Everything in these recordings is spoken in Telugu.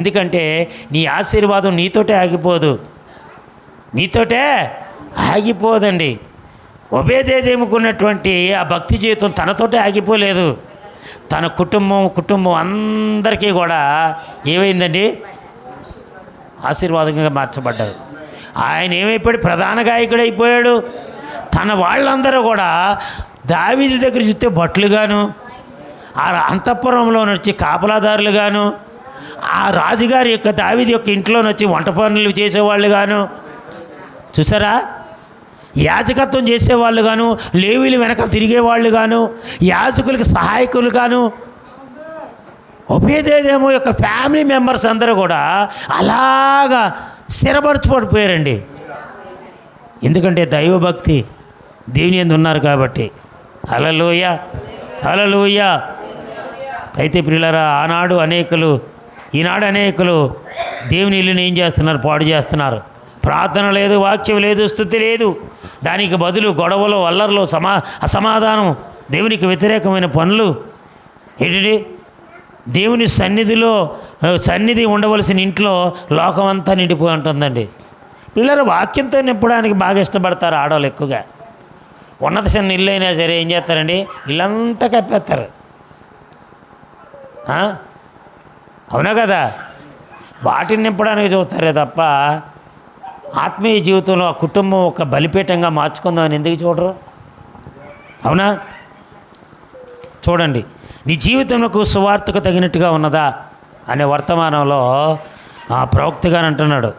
ఎందుకంటే నీ ఆశీర్వాదం నీతోటే ఆగిపోదు, నీతోటే ఆగిపోదండి. ఒబేదేదేముకున్నటువంటి ఆ భక్తి జీవితం తనతోటే ఆగిపోలేదు, తన కుటుంబం అందరికీ కూడా ఏమైందండి, ఆశీర్వాదంగా మార్చబడ్డారు. ఆయన ఏమైపోయాడు, ప్రధాన గాయకుడు అయిపోయాడు. తన వాళ్ళందరూ కూడా దావీదు దగ్గర చూస్తే భటులుగాను, ఆ అంతఃపురంలో వచ్చి కాపలాదారులుగాను, ఆ రాజుగారి యొక్క దావీదు యొక్క ఇంట్లోకి వచ్చి వంట పనులు చేసేవాళ్ళు గాను, చూసారా, యాజకత్వం చేసేవాళ్ళు గాను, లేవీలు వెనక తిరిగేవాళ్ళు గాను, యాజకులకి సహాయకులు గాను, ఒబేదేదేమో యొక్క ఫ్యామిలీ మెంబర్స్ అందరూ కూడా అలాగా స్థిరపరచబడిపోయారండి. ఎందుకంటే దైవభక్తి దేవుని యందు ఉన్నారు కాబట్టి. హల్లెలూయా, హల్లెలూయా. అయితే ప్రియులారా, ఈనాడు అనేకులు దేవుని ఇల్లుని ఏం చేస్తున్నారు, పాడు చేస్తున్నారు. ప్రార్థన లేదు, వాక్యం లేదు, స్తుతి లేదు. దానికి బదులు గొడవలు, అల్లర్లు, అసమాధానం, దేవునికి వ్యతిరేకమైన పనులు. ఏంటి, దేవుని సన్నిధి ఉండవలసిన ఇంట్లో లోకమంతా నిండిపోయి ఉంటుందండి. పిల్లలు వాక్యంతో నింపడానికి బాగా ఇష్టపడతారు ఆడవాళ్ళు ఎక్కువగా. ఉన్నత చిన్న ఇల్లు అయినా సరే ఏం చేస్తారండి, ఇల్లంతా కప్పేస్తారు. అవునా కదా, వాటిని నింపడానికి చూస్తారే తప్ప ఆత్మీయ జీవితంలో ఆ కుటుంబం ఒక బలిపీఠంగా మార్చుకుందామని ఎందుకు చూడరు? అవునా? చూడండి, నీ జీవితంలో సువార్తకు తగినట్టుగా ఉన్నదా అనే వర్తమానంలో ప్రవక్తగాని అంటున్నాడు,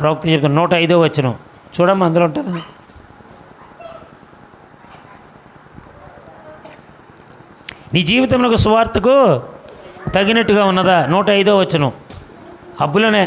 ప్రవక్త చెప్తున్నాడు. 105వ వచనం చూడమ్మా, అందులో ఉంటుంది. నీ జీవితంలో సువార్తకు తగినట్టుగా ఉన్నదా, 105వ వచనం హబ్బులోనే.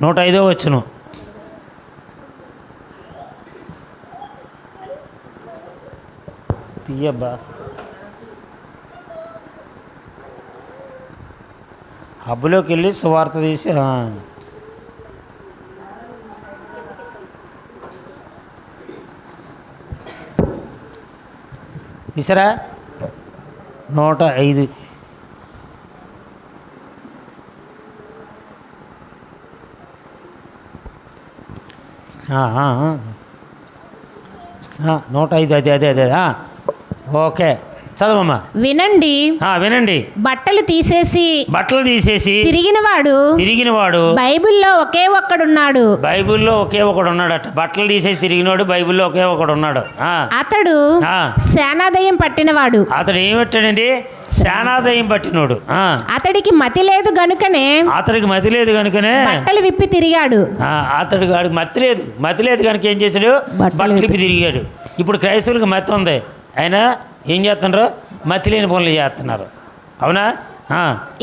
నూట 5వ వచనం. పియ్యబ్బా, హబ్బులోకి వెళ్ళి సువార్త తీసి తీసారా, 105. నూట 5, అదే ఓకే, చదవమ్మా. వినండి. బట్టలు తీసేసి తిరిగినవాడు బైబిల్లో ఒకే ఒక్కడున్నాడు. బట్టలు తీసేసి తిరిగినవాడు బైబిల్లో ఒకే ఒకడున్నాడు. అతడు సేనాదయం పట్టినవాడు. అతడు ఏమిట్టాడండి, సేనాదయం పట్టినోడు. అతడికి మతి లేదు గనుకనే బట్టలు విప్పి తిరిగాడు. మతి లేదు కనుక ఏం చేశాడు, బట్టలు విప్పి తిరిగాడు. ఇప్పుడు క్రైస్తవులకు మతి ఉంది, అయినా ఏం చేస్తున్నారు, మతి లేని పనులు చేస్తున్నారు. అవునా?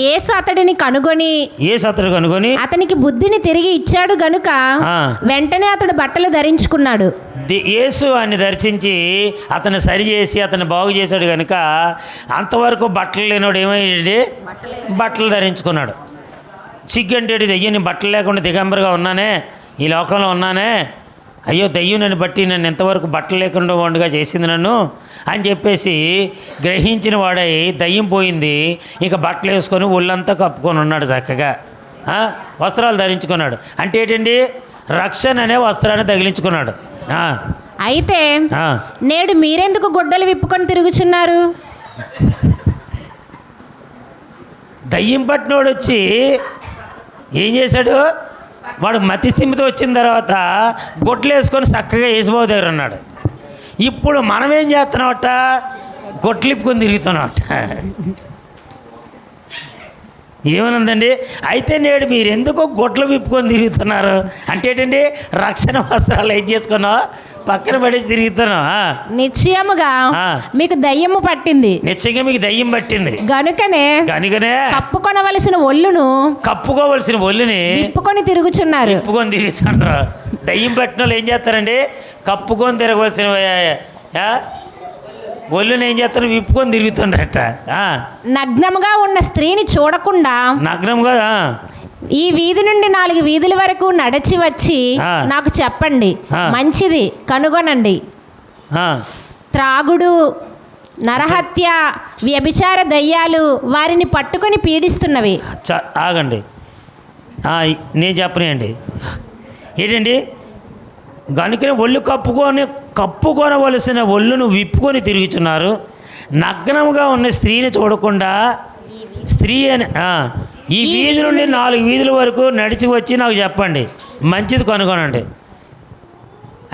యేసు అతడిని కనుగొని అతనికి బుద్ధిని తిరిగి ఇచ్చాడు గనుక వెంటనే అతడు బట్టలు ధరించుకున్నాడు. యేసు ఆయన దర్శించి అతను సరిచేసి అతను బాగు చేశాడు కనుక అంతవరకు బట్టలు లేనివాడు ఏమయ్యాడు, బట్టలు ధరించుకున్నాడు. సిగ్గంటేడు, దెయ్యం నేను బట్టలు లేకుండా దిగంబరిగా ఉన్నానే, ఈ లోకంలో ఉన్నానే, అయ్యో దెయ్యం నన్ను బట్టి నన్ను ఎంతవరకు బట్టలు లేకుండా వండుగా చేసింది నన్ను అని చెప్పేసి గ్రహించిన వాడై దయ్యం పోయింది. ఇక బట్టలు వేసుకొని ఒళ్ళంతా కప్పుకొని ఉన్నాడు, చక్కగా వస్త్రాలు ధరించుకున్నాడు. అంటే ఏంటండి, రక్షణ అనే వస్త్రాన్ని తగిలించుకున్నాడు. అయితే నేడు మీరెందుకు గుడ్డలు విప్పుకొని తిరుగుచున్నారు? దయ్యం పట్టినోడు వచ్చి ఏం చేశాడు, వాడు మతిస్థిమితం వచ్చిన తర్వాత గొడ్లు వేసుకొని చక్కగా యేసుబాబు దగ్గర ఉన్నాడు. ఇప్పుడు మనం ఏం చేస్తున్నామట, గొడ్లు ఇప్పుకొని తిరుగుతున్నామట. ఏమనుందండి, అయితే నేడు మీరు ఎందుకు గొడ్లు విప్పుకొని తిరుగుతున్నారు అంటే ఏంటండి, రక్షణ వస్త్రాలు ఏం చేసుకున్నావు, పక్కన పడేసి తిరుగుతున్నావు. నిశ్చయముగా మీకు దయ్యము పట్టింది. నిశ్చయంగా మీకు దయ్యం పట్టింది గనుకనే కప్పుకోవలసిన ఒళ్ళుని విప్పుకొని తిరుగుతున్నారు. దయ్యం పట్టిన వాళ్ళు ఏం చేస్తారండి, కప్పుకొని తిరగవలసిన ఒళ్ళుని ఏం చేస్తారు, విప్పుకొని తిరుగుతుండట. నగ్నముగా ఉన్న స్త్రీని చూడకుండా నగ్నంగా ఈ వీధి నుండి 4 వీధుల వరకు నడిచి వచ్చి నాకు చెప్పండి, మంచిది కనుగొనండి. త్రాగుడు, నరహత్య, వ్యభిచార దయ్యాలు వారిని పట్టుకొని పీడిస్తున్నవి. ఆగండి, నేను చెప్పనండి. ఏంటండి, గనుకనే ఒళ్ళు కప్పుకొనవలసిన ఒళ్ళును విప్పుకొని తిరుగుతున్నారు. నగ్నముగా ఉన్న స్త్రీని చూడకుండా, స్త్రీ అని ఈ వీధి నుండి 4 వీధుల వరకు నడిచి వచ్చి నాకు చెప్పండి, మంచిది కనుగొనండి.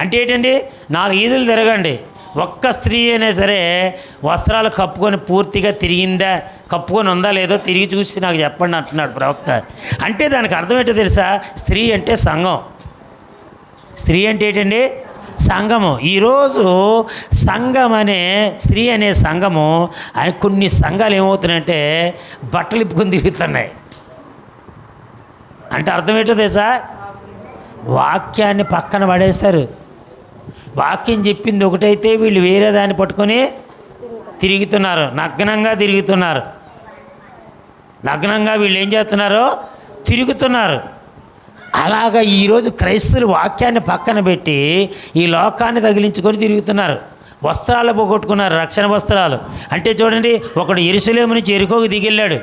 అంటే ఏంటండి, 4 వీధులు తిరగండి, ఒక్క స్త్రీ అయినా సరే వస్త్రాలు కప్పుకొని పూర్తిగా తిరిగిందా, కప్పుకొని ఉందా లేదో తిరిగి చూసి నాకు చెప్పండి అంటున్నాడు ప్రవక్త. అంటే దానికి అర్థం ఏంటో తెలుసా, స్త్రీ అంటే సంఘం. స్త్రీ అంటే ఏంటండి, సంఘము. ఈరోజు సంఘం అనే స్త్రీ అనే సంఘము కొన్ని సంఘాలు ఏమవుతున్నాయంటే బట్టలు ఇప్పుకొని తిరుగుతున్నాయి. అంటే అర్థం ఏంటో తెలుసా, వాక్యాన్ని పక్కన పడేస్తారు. వాక్యం చెప్పింది ఒకటైతే వీళ్ళు వేరే దాన్ని పట్టుకొని తిరుగుతున్నారు, నగ్నంగా తిరుగుతున్నారు. నగ్నంగా వీళ్ళు ఏం చేస్తున్నారో తిరుగుతున్నారు. అలాగా ఈరోజు క్రైస్తవులు వాక్యాన్ని పక్కన పెట్టి ఈ లోకాన్ని తగిలించుకొని తిరుగుతున్నారు. వస్త్రాలు పోగొట్టుకున్నారు, రక్షణ వస్త్రాలు. అంటే చూడండి, ఒకడు యెరూషలేము నుంచి యెరికోకు దిగెళ్ళాడు.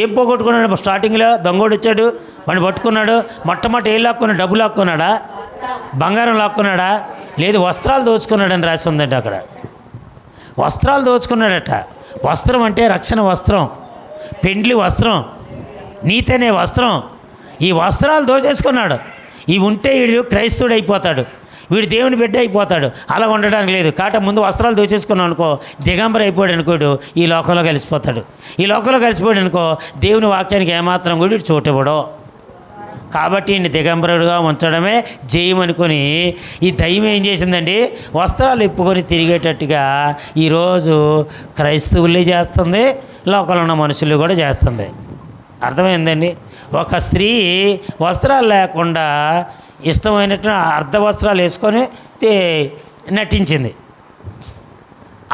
ఏం పోగొట్టుకున్నాడు? స్టార్టింగ్లో దొంగోడు వచ్చాడు, వాడిని పట్టుకున్నాడు. మొట్టమొదటి ఏం లాక్కున్నాడు? డబ్బు లాక్కున్నాడా? బంగారం లాక్కున్నాడా? లేదు, వస్త్రాలు దోచుకున్నాడని రాసి ఉందంట అక్కడ. వస్త్రాలు దోచుకున్నాడట. వస్త్రం అంటే రక్షణ వస్త్రం, పెండ్లి వస్త్రం, నీతి అనే వస్త్రం. ఈ వస్త్రాలు దోచేసుకున్నాడు. ఇవి ఉంటే వీడు క్రైస్తవుడు అయిపోతాడు, వీడు దేవుని బిడ్డ అయిపోతాడు. అలా ఉండడానికి లేదు. కాట ముందు వస్త్రాలు దోచేసుకున్నాం అనుకో, దిగంబర అయిపోయాడు అనుకోడు, ఈ లోకంలో కలిసిపోతాడు. ఈ లోకంలో కలిసిపోయాడు అనుకో, దేవుని వాక్యానికి ఏమాత్రం కూడా వీడు చోటివ్వడు. కాబట్టి ఈయన దిగంబరుడుగా ఉంచడమే జయం అనుకొని ఈ దయ్యం ఏం చేసిందండి, వస్త్రాలు ఇప్పుకొని తిరిగేటట్టుగా ఈరోజు క్రైస్తవులే చేస్తుంది, లోకంలో ఉన్న మనుషులు కూడా చేస్తుంది. అర్థమైందండి. ఒక స్త్రీ వస్త్రాలు లేకుండా ఇష్టమైనట్టు అర్ధ వస్త్రాలు వేసుకొని నటించింది.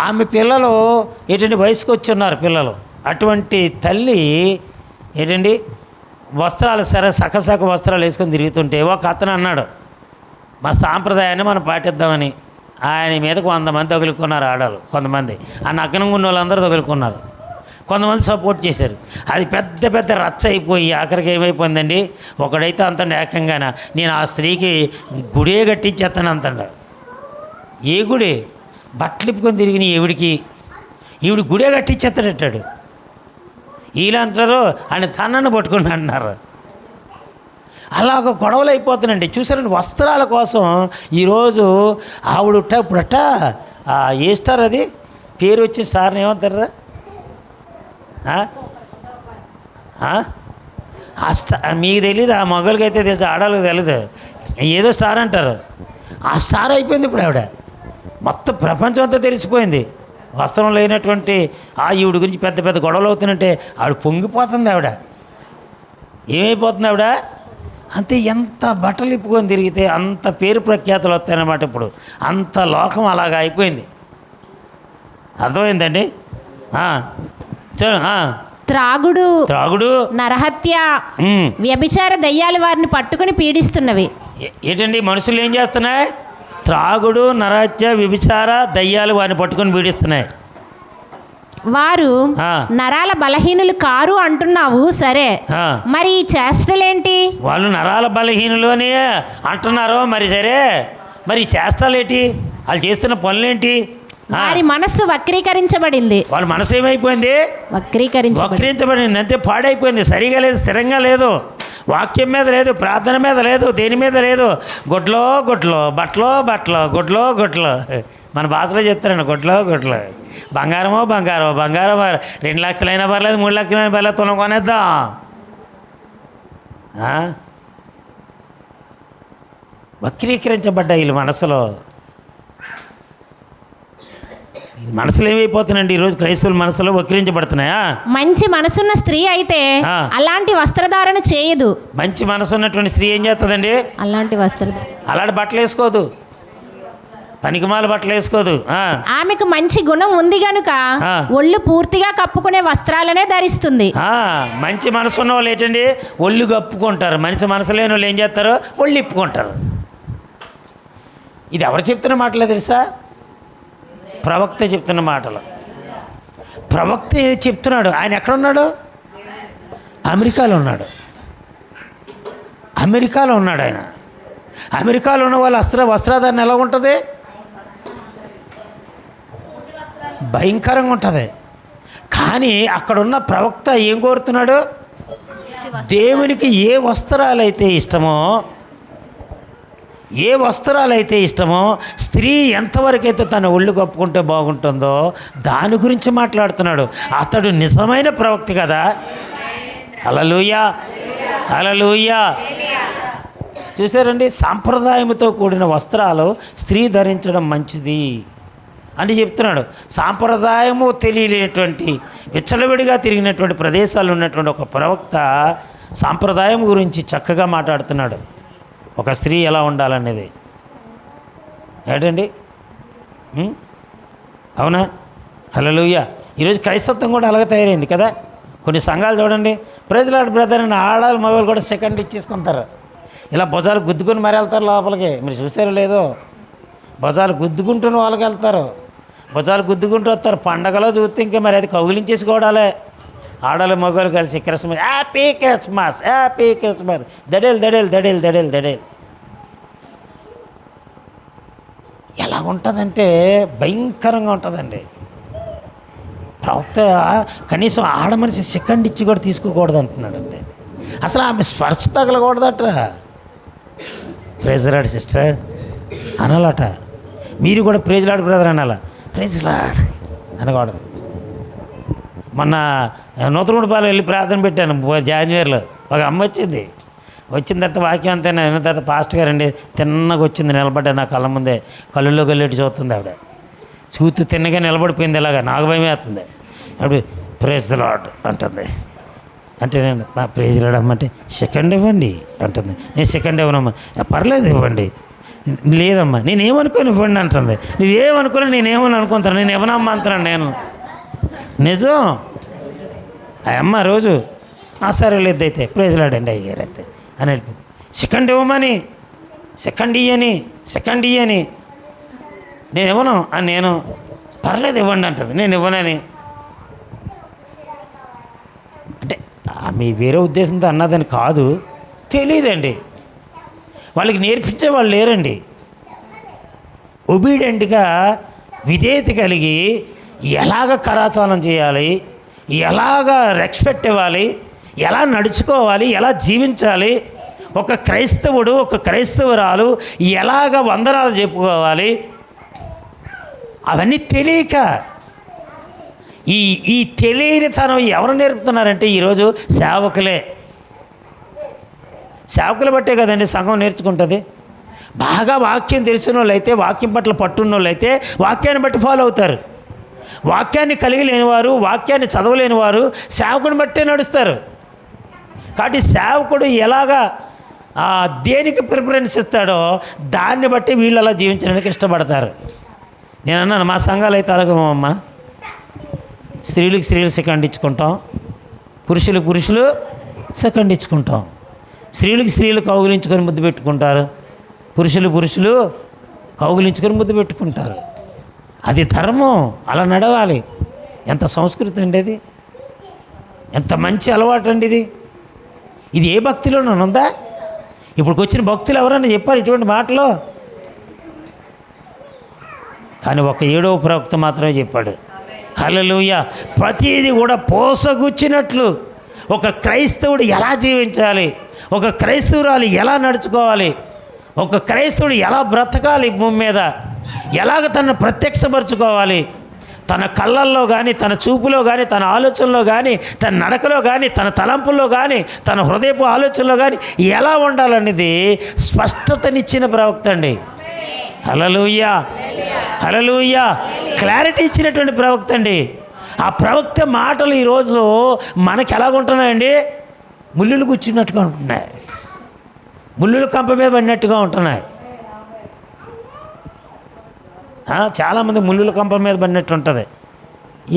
ఆమె పిల్లలు ఏంటంటే వయసుకు వచ్చి ఉన్నారు పిల్లలు. అటువంటి తల్లి ఏంటండి వస్త్రాలు సకసక వస్త్రాలు వేసుకొని తిరుగుతుంటే ఒక అతను అన్నాడు, మా సాంప్రదాయాన్ని మనం పాటిద్దామని. ఆయన మీదకు 100 మంది తగులుకున్నారు ఆడాలు. కొంతమంది ఆ నగ్నంగా ఉన్న వాళ్ళందరూ తగులుకున్నారు, కొంతమంది సపోర్ట్ చేశారు. అది పెద్ద పెద్ద రచ్చ అయిపోయి ఆఖరికి ఏమైపోయిందండి, ఒకడైతే అంతండి ఏకంగాన, నేను ఆ స్త్రీకి గుడే కట్టించేస్తాను అంతండ. ఏ గుడి? బట్టలు ఇప్పుకొని తిరిగిన ఈవిడికి గుడే కట్టించేస్తాడటాడు. వీళ్ళు అంటారు ఆయన తనను పట్టుకుని అంటున్నారు. అలాగ గొడవలు అయిపోతున్నాయండి. చూసారండి, వస్త్రాల కోసం ఈరోజు ఆవిడట ఇప్పుడట ఏ స్టార్ అది పేరు వచ్చి సార్ని ఏమంటారా, మీకు తెలీదు, ఆ మగవాళ్ళకి అయితే తెలుసు, ఆడవాళ్ళకి తెలీదు. ఏదో స్టార్ అంటారు. ఆ స్టార్ అయిపోయింది ఇప్పుడు ఆవిడ. మొత్తం ప్రపంచం అంతా తెలిసిపోయింది. వస్త్రం లేనటువంటి ఈవిడ గురించి పెద్ద పెద్ద గొడవలు అవుతుందంటే ఆవిడ పొంగిపోతుంది. ఆవిడ ఏమైపోతుంది? ఆవిడ అంతే. ఎంత బట్టలు ఇప్పుకొని తిరిగితే అంత పేరు ప్రఖ్యాతులు వస్తాయన్నమాట. ఇప్పుడు అంత లోకం అలాగా అయిపోయింది. అర్థమైందండి. త్రాగుడు, నరహత్య, వ్యభిచార దయ్యాలు వారిని పట్టుకుని పీడిస్తున్నవి. ఏంటండి మనుషులు ఏం చేస్తున్నాయి? త్రాగుడు, నరహత్య, వ్యభిచార దయ్యాలు వారిని పట్టుకొని పీడిస్తున్నాయి. వారు నరాల బలహీనులు కారు అంటున్నావు, సరే, మరి ఈ చేష్టలేంటి? వాళ్ళు నరాల బలహీనులు అని అంటున్నారు, మరి సరే, మరి చేష్టాలేంటి? వాళ్ళు చేస్తున్న పనులేంటి? వారి మనస్సు వక్రీకరించబడింది. వాళ్ళ మనసు ఏమైపోయింది? వక్రీకరించబడింది. అంతే, పాడైపోయింది. సరిగా లేదు, స్థిరంగా లేదు, వాక్యం మీద లేదు, ప్రార్థన మీద లేదు, దేని మీద లేదు. గుడ్లో బట్టలో గుడ్లో మన భాషలో చెప్తారండి, గుడ్లో బంగారం 2 లక్షలైనా పర్లేదు, 3 లక్షలైనా పర్లేదు, తులం కొనేద్దాం. వక్రీకరించబడ్డాయి వీళ్ళు మనసులో ఏమైపోతున్నాయండి ఈరోజు క్రైస్తవుల మనసులో వక్రీకరించబడుతున్నాయా? మంచి మనసున్న స్త్రీ అయితే అలాంటి వస్త్రధారణ చేయదు. మంచి మనసు ఉన్నటువంటి స్త్రీ ఏం చేస్తుందండి? అలాంటి బట్టలు వేసుకోదు. పనికిమాల బట్టలు వేసుకోదు. ఆమెకు మంచి గుణం ఉంది గనుక ఒళ్ళు పూర్తిగా కప్పుకునే వస్త్రాలనే ధరిస్తుంది. మంచి మనసు ఉన్న వాళ్ళు ఏంటండి, ఒళ్ళు కప్పుకుంటారు. మంచి మనసు లేని వాళ్ళు ఏం చేస్తారు, ఒళ్ళు ఇప్పుకుంటారు. ఇది ఎవరు చెప్తున్న మాటలే తెలుసా? ప్రవక్త చెప్తున్న మాటలు. ప్రవక్త చెప్తున్నాడు. ఆయన ఎక్కడున్నాడు? అమెరికాలో ఉన్నాడు. అమెరికాలో ఉన్నాడు ఆయన. అమెరికాలో ఉన్న వాళ్ళ వస్త్రాధారణ ఎలా ఉంటుంది? భయంకరంగా ఉంటుంది. కానీ అక్కడున్న ప్రవక్త ఏం కోరుతున్నాడు? దేవునికి ఏ వస్త్రాలైతే ఇష్టమో స్త్రీ ఎంతవరకైతే తన ఒళ్ళు కప్పుకుంటే బాగుంటుందో దాని గురించి మాట్లాడుతున్నాడు. అతడు నిజమైన ప్రవక్త కదా. హల్లెలూయా, హల్లెలూయా. చూసారండి, సాంప్రదాయంతో కూడిన వస్త్రాలు స్త్రీ ధరించడం మంచిది అని చెప్తున్నాడు. సాంప్రదాయము తెలియనటువంటి విచ్చలవిడిగా తిరిగినటువంటి ప్రదేశాలు ఉన్నటువంటి ఒక ప్రవక్త సాంప్రదాయం గురించి చక్కగా మాట్లాడుతున్నాడు. ఒక స్త్రీ ఎలా ఉండాలనేది. ఏంటండి, అవునా? హల్లెలూయా. ఈరోజు క్రైస్తత్వం కూడా అలాగే తయారైంది కదా. కొన్ని సంఘాలు చూడండి, ప్రైజ్ లార్డ్ బ్రదర్ అని ఆడాలి మగవాళ్ళు కూడా సెకండ్ ఇచ్చేసుకుంటారు. ఇలా భుజాలు గుద్దుకుని మరి వెళ్తారు లోపలికి. మీరు చూసారో లేదో, భుజాలు గుద్దుకుంటున్న వాళ్ళకి వెళ్తారు. భుజాలు గుద్దుకుంటూ వస్తారు. పండగలో చూస్తే ఇంకా మరి అది కౌగిలించేసుకోవడాలే. ఆడలు మగవాళ్ళు కలిసి Christmas, happy Christmas, happy Christmas, దడేల్ దడేల్ దడేల్ దడేల్ దడేల్. ఎలా ఉంటుందంటే భయంకరంగా ఉంటుందండి. ప్రవక్త కనీసం ఆడ మనిషి సెకండ్ ఇచ్చి కూడా తీసుకోకూడదు అంటున్నాడండి. అసలు ఆమె స్పర్శ తగలకూడదట. ప్రైజ్ లార్డ్ సిస్టర్ అనాలట. మీరు కూడా ప్రైజ్ లార్డ్ బ్రదర్ అనాల. ప్రైజ్ లార్డ్ అనకూడదు. మొన్న నూతనగూడపాలెం వెళ్ళి ప్రార్థన పెట్టాను జాన్వరిలో. ఒక అమ్మ వచ్చింది. వచ్చిన తర్వాత వాక్యం అంతా విన్న తర్వాత పాస్టర్ గారండి తిన్నగా వచ్చింది, నిలబడ్డా నా కళ్ళ ముందే. కళ్ళులో కళ్ళెట్టి చూస్తుంది ఆవిడ. చూస్తూ తిన్నగా నిలబడిపోయింది. ఇలాగా నాకు భయం వేస్తుంది. అప్పుడు ప్రైజ్ ది లార్డ్ అంటుంది. అంటే నేను ప్రైజ్ లార్డ్ అమ్మంటే సెకండ్ ఇవ్వండి అంటుంది. నేను సెకండ్ ఇవ్వనమ్మా. పర్లేదు ఇవ్వండి. లేదమ్మా నేనేమనుకోని ఇవ్వండి అంటుంది. నువ్వేమనుకోని నేనేమని అనుకుంటాను, నేను ఇవ్వనమ్మా అంటున్నాను నేను. నిజం. ఆ అమ్మ రోజు సరే లేదైతే ప్రైజ్ లార్డ్ అండి అయ్యారు అయితే అని వెళ్ళిపోయింది. సెకండ్ ఇవ్వమని, సెకండ్ ఇయ్యని నేను ఇవ్వను అని నేను. పర్లేదు ఇవ్వండి అంటుంది. నేను ఇవ్వనని. అంటే ఆమె వేరే ఉద్దేశంతో అన్నదని కాదు, తెలియదండి. వాళ్ళకి నేర్పించే వాళ్ళు లేరండి. ఒబీడియంట్గా విధేయత కలిగి ఎలాగ కరాచారం చేయాలి, ఎలాగ రెస్పెక్ట్ ఇవ్వాలి, ఎలా నడుచుకోవాలి, ఎలా జీవించాలి, ఒక క్రైస్తవుడు ఒక క్రైస్తవురాలు ఎలాగ వందనాలు చెప్పుకోవాలి, అవన్నీ తెలియక ఈ తెలియనితనం ఎవరు నేర్పుతున్నారంటే ఈరోజు సేవకులు బట్టే కదండి సంఘం నేర్చుకుంటుంది. బాగా వాక్యం తెలిసిన వాళ్ళు అయితే, వాక్యం పట్ల పట్టున్న వాళ్ళు అయితే వాక్యాన్ని బట్టి ఫాలో అవుతారు. వాక్యాన్ని కలిగి లేనివారు, వాక్యాన్ని చదవలేనివారు సేవకుని బట్టే నడుస్తారు. కాబట్టి సేవకుడు ఎలాగా దేనికి ప్రిఫరెన్స్ ఇస్తాడో దాన్ని బట్టి వీళ్ళు అలా జీవించడానికి ఇష్టపడతారు. నేను అన్నాను మా సంఘాలు అయితే అలాగమ్మ, స్త్రీలకు స్త్రీలు సెకండ్ ఇచ్చుకుంటాం, పురుషులు సెకండ్ ఇచ్చుకుంటాం. స్త్రీలకు స్త్రీలు కౌగిలించుకొని ముద్దు పెట్టుకుంటారు, పురుషులు కౌగిలించుకొని ముద్దు పెట్టుకుంటారు. అది ధర్మం, అలా నడవాలి. ఎంత సంస్కృతి అండి అది, ఎంత మంచి అలవాటు అండి ఇది. ఇది ఏ భక్తిలోనూ ఉందా? ఇప్పుడు వచ్చిన భక్తులు ఎవరన్నా చెప్పారు ఇటువంటి మాటలు? కానీ ఒక 7వ ప్రవక్త మాత్రమే చెప్పాడు. హల్లెలూయా. ప్రతిదీ కూడా పోసగుచ్చినట్లు ఒక క్రైస్తవుడు ఎలా జీవించాలి, ఒక క్రైస్తవురాలు ఎలా నడుచుకోవాలి, ఒక క్రైస్తవుడు ఎలా బ్రతకాలి భూమి మీద, ఎలాగ తనను ప్రత్యక్షపరచుకోవాలి, తన కళ్ళల్లో కానీ, తన చూపులో కానీ, తన ఆలోచనలో కానీ, తన నడకలో కానీ, తన తలంపుల్లో కానీ, తన హృదయపు ఆలోచనలో కానీ ఎలా ఉండాలనేది స్పష్టతనిచ్చిన ప్రవక్త అండి. హల్లెలూయా, హల్లెలూయా. క్లారిటీ ఇచ్చినటువంటి ప్రవక్త అండి. ఆ ప్రవక్త మాటలు ఈరోజు మనకి ఎలాగుంటున్నాయండి? ముళ్ళులు కూర్చున్నట్టుగా ఉంటున్నాయి, ముళ్ళులు కంప మీద పడినట్టుగా ఉంటున్నాయి. చాలామంది ముళ్ళుల కంపల మీద పడినట్టు ఉంటుంది.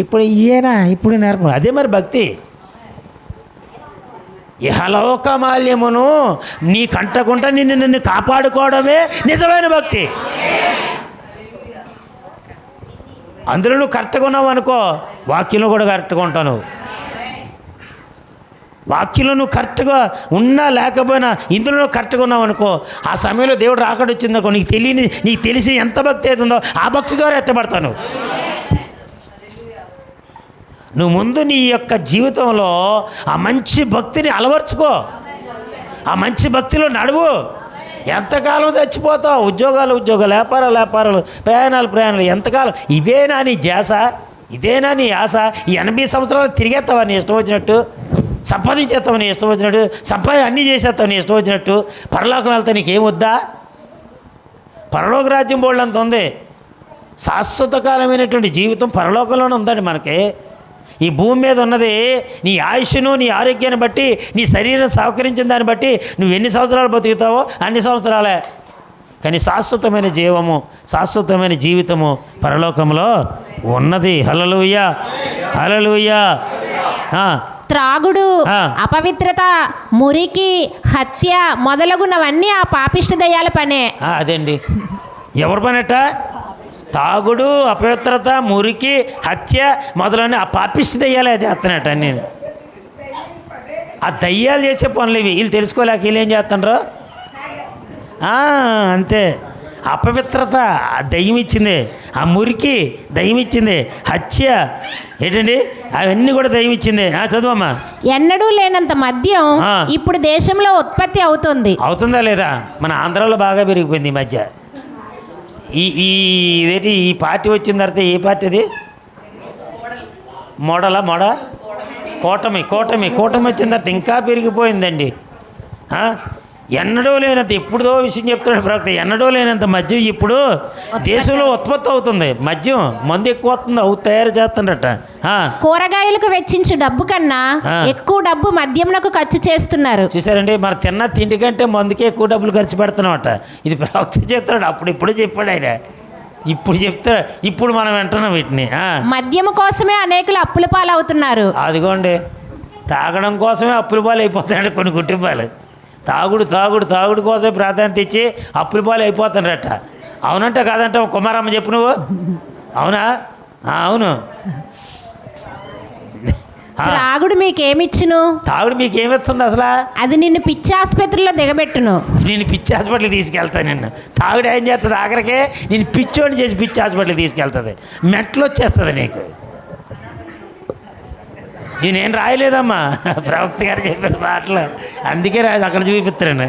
ఇప్పుడు ఇప్పుడు నేర్ప అదే మరి భక్తి. ఇహలోకమాల్యమును నీ కంటకుండా నిన్ను కాపాడుకోవడమే నిజమైన భక్తి. అందులో నువ్వు కరెక్ట్గా ఉన్నావు అనుకో, వాక్యంలో కూడా కరెక్ట్గా ఉంటావు. వాక్యంలో నువ్వు కరెక్ట్గా ఉన్నా లేకపోయినా ఇందులో నువ్వు కరెక్ట్గా ఉన్నావు అనుకో, ఆ సమయంలో దేవుడు రాకడ వచ్చిందనుకో, నీకు తెలిసి ఎంత భక్తి అవుతుందో ఆ భక్తి ద్వారా ఎత్తబడతాను. నువ్వు ముందు నీ యొక్క జీవితంలో ఆ మంచి భక్తిని అలవర్చుకో, ఆ మంచి భక్తిలో నడువు. ఎంతకాలం చచ్చిపోతావు? ఉద్యోగాలు, వ్యాపారాలు, ప్రయాణాలు ఎంతకాలం? ఇవేనా నీ ధ్యాస? ఇదేనా నీ ఆశ? ఈ 80 సంవత్సరాలు తిరిగేస్తావా నీ ఇష్టం వచ్చినట్టు? సంపాదించేస్తావు నీ ఇష్టం వచ్చినట్టు? అన్నీ చేసేస్తావు నీ ఇష్టం వచ్చినట్టు? పరలోకం వెళ్తే నీకేమొద్దా? పరలోక రాజ్యం బోళ్ళంత ఉంది. శాశ్వతకాలమైనటువంటి జీవితం పరలోకంలోనే ఉందండి మనకి. ఈ భూమి మీద ఉన్నది నీ ఆయుష్ను, నీ ఆరోగ్యాన్ని బట్టి, నీ శరీరం సహకరించిన దాన్ని బట్టి నువ్వు ఎన్ని సంవత్సరాలు బతుకుతావో అన్ని సంవత్సరాలే. కానీ శాశ్వతమైన శాశ్వతమైన జీవితము పరలోకంలో ఉన్నది. హల్లెలూయా, హల్లెలూయా. త్రాగుడు, అపవిత్రత, మురికి, హత్య మొదలగునవన్నీ ఆ పాపిష్టి దయ్యాల పనే. అదండి. ఎవరి పనట? తాగుడు, అపవిత్రత, మురికి, హత్య మొదలైన ఆ పాపిష్టి దయ్యాలే చేస్తున్నట్ట. నేను ఆ దయ్యాలు చేసే పనులు ఇవి. వీళ్ళు తెలుసుకోలేక వీళ్ళు ఏం చేస్తుండ్రు? అంతే. అపవిత్రత దయ్యం ఇచ్చింది, ఆ మురికి దయ్యం ఇచ్చింది, హత్య ఏంటండి అవన్నీ కూడా దయ్యం ఇచ్చింది. చదువమ్మా. ఎన్నడూ లేనంత మద్యం ఇప్పుడు దేశంలో ఉత్పత్తి అవుతుందా లేదా? మన ఆంధ్రాలో బాగా పెరిగిపోయింది ఈ మధ్య. ఇదేంటి ఈ పార్టీ వచ్చిన తర్వాత ఏ పార్టీ అది? కూటమి వచ్చిన తర్వాత ఇంకా పెరిగిపోయిందండి. ఎన్నడూ లేనంత, ఎప్పుడుదో విషయం చెప్తున్నాడు ప్రవక్త, ఎన్నడూ లేనంత మద్యం ఇప్పుడు దేశంలో ఉత్పత్తి అవుతుంది. మద్యం మందు ఎక్కువ వస్తుంది, తయారు చేస్తుండట. కూరగాయలకు వెచ్చించే డబ్బు కన్నా ఎక్కువ డబ్బు మద్యంలకు ఖర్చు చేస్తున్నారు. చూసారండి, మన తిన్న తిండి కంటే మందుకే ఎక్కువ డబ్బులు ఖర్చు పెడుతున్నామట. ఇది ప్రవక్త చెప్తాడు. ఇప్పుడు చెప్పాడు ఆయన. ఇప్పుడు చెప్తాడు. ఇప్పుడు మనం వింటున్నాం వీటిని. మద్యం కోసమే అనేకులు అప్పుల పాలవుతున్నారు. అదిగోండి, తాగడం కోసమే అప్పుల పాలు అయిపోతున్నాడు కొన్ని కుటుంబాలు. తాగుడు కోసమే ప్రాధాన్యత ఇచ్చి అప్పుల పాలు అయిపోతున్నారట. అవునంట కాదంట కుమారమ్మ చెప్పు నువ్వు. అవునా? అవును. తాగుడు మీకేమిచ్చును? తాగుడు మీకేమిస్తుంది అసలు? అది నిన్ను పిచ్చి ఆసుపత్రిలో దిగబెట్టును. నేను పిచ్చి హాస్పిటల్కి తీసుకెళ్తాను. నిన్ను తాగుడు ఏం చేస్తుంది? ఆఖరికి నేను పిచ్చోడిని చేసి పిచ్చి హాస్పిటల్కి తీసుకెళ్తుంది. మెట్లు వచ్చేస్తుంది నీకు. నేనేం రాయలేదమ్మా, ప్రవక్త గారు చెప్పిన మాటలు. అందుకే అక్కడ చూపిస్తాను.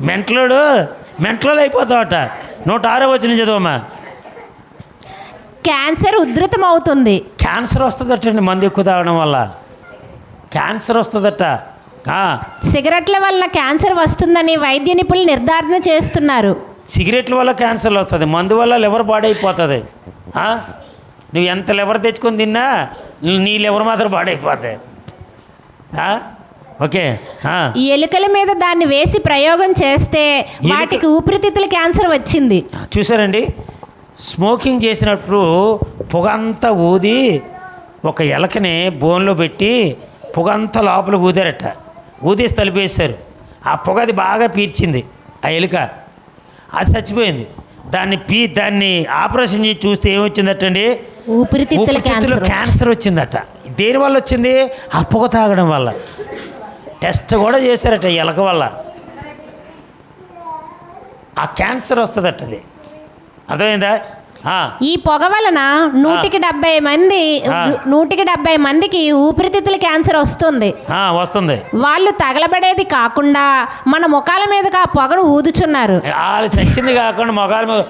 మెంట్లో అయిపోతావట. 106వ వచనం చదువమ్మా. క్యాన్సర్ ఉధృతం అవుతుంది. క్యాన్సర్ వస్తుందటండి మందు ఎక్కువ తాగడం వల్ల. క్యాన్సర్ వస్తుందట. సిగరెట్ల వల్ల క్యాన్సర్ వస్తుందని వైద్య నిపుణులు నిర్ధారణ చేస్తున్నారు. సిగరెట్ల వల్ల క్యాన్సర్ వస్తుంది, మందు వల్ల లివర్ పాడైపోతుంది. నువ్వు ఎంత లివర్ తెచ్చుకొని తిన్నా నీ లివర్ మాత్రం పాడైపోతాయి. ఓకే. ఎలుకల మీద దాన్ని వేసి ప్రయోగం చేస్తే వాటికి ఊపిరితిత్తుల క్యాన్సర్ వచ్చింది. చూసారండి, స్మోకింగ్ చేసినప్పుడు పొగంతా ఊది ఒక ఎలకని బోన్లో పెట్టి పొగంతా లోపల ఊదారట. ఊదేసి తలిపేశారు. ఆ పొగ అది బాగా పీల్చింది. ఆ ఎలుక అది చచ్చిపోయింది. దాన్ని ఆపరేషన్ చేసి చూస్తే ఏమొచ్చిందటండి? ఊపిరితిత్తుల క్యాన్సర్ వచ్చిందట. దేనివల్ల వచ్చింది? ఆ పొగ తాగడం వల్ల. టెస్ట్ కూడా చేశారట ఎలక వల్ల. ఆ క్యాన్సర్ వస్తుందట. అది అర్థమైందా? ఈ పొగ వలన 170 మందికి ఊపిరితిత్తుల క్యాన్సర్ వస్తుంది. వాళ్ళు తగలబడేది కాకుండా మన ముఖాల మీదకి ఆ పొగను ఊదుచున్నారు. వాళ్ళు చచ్చింది కాకుండా ముఖాల మీద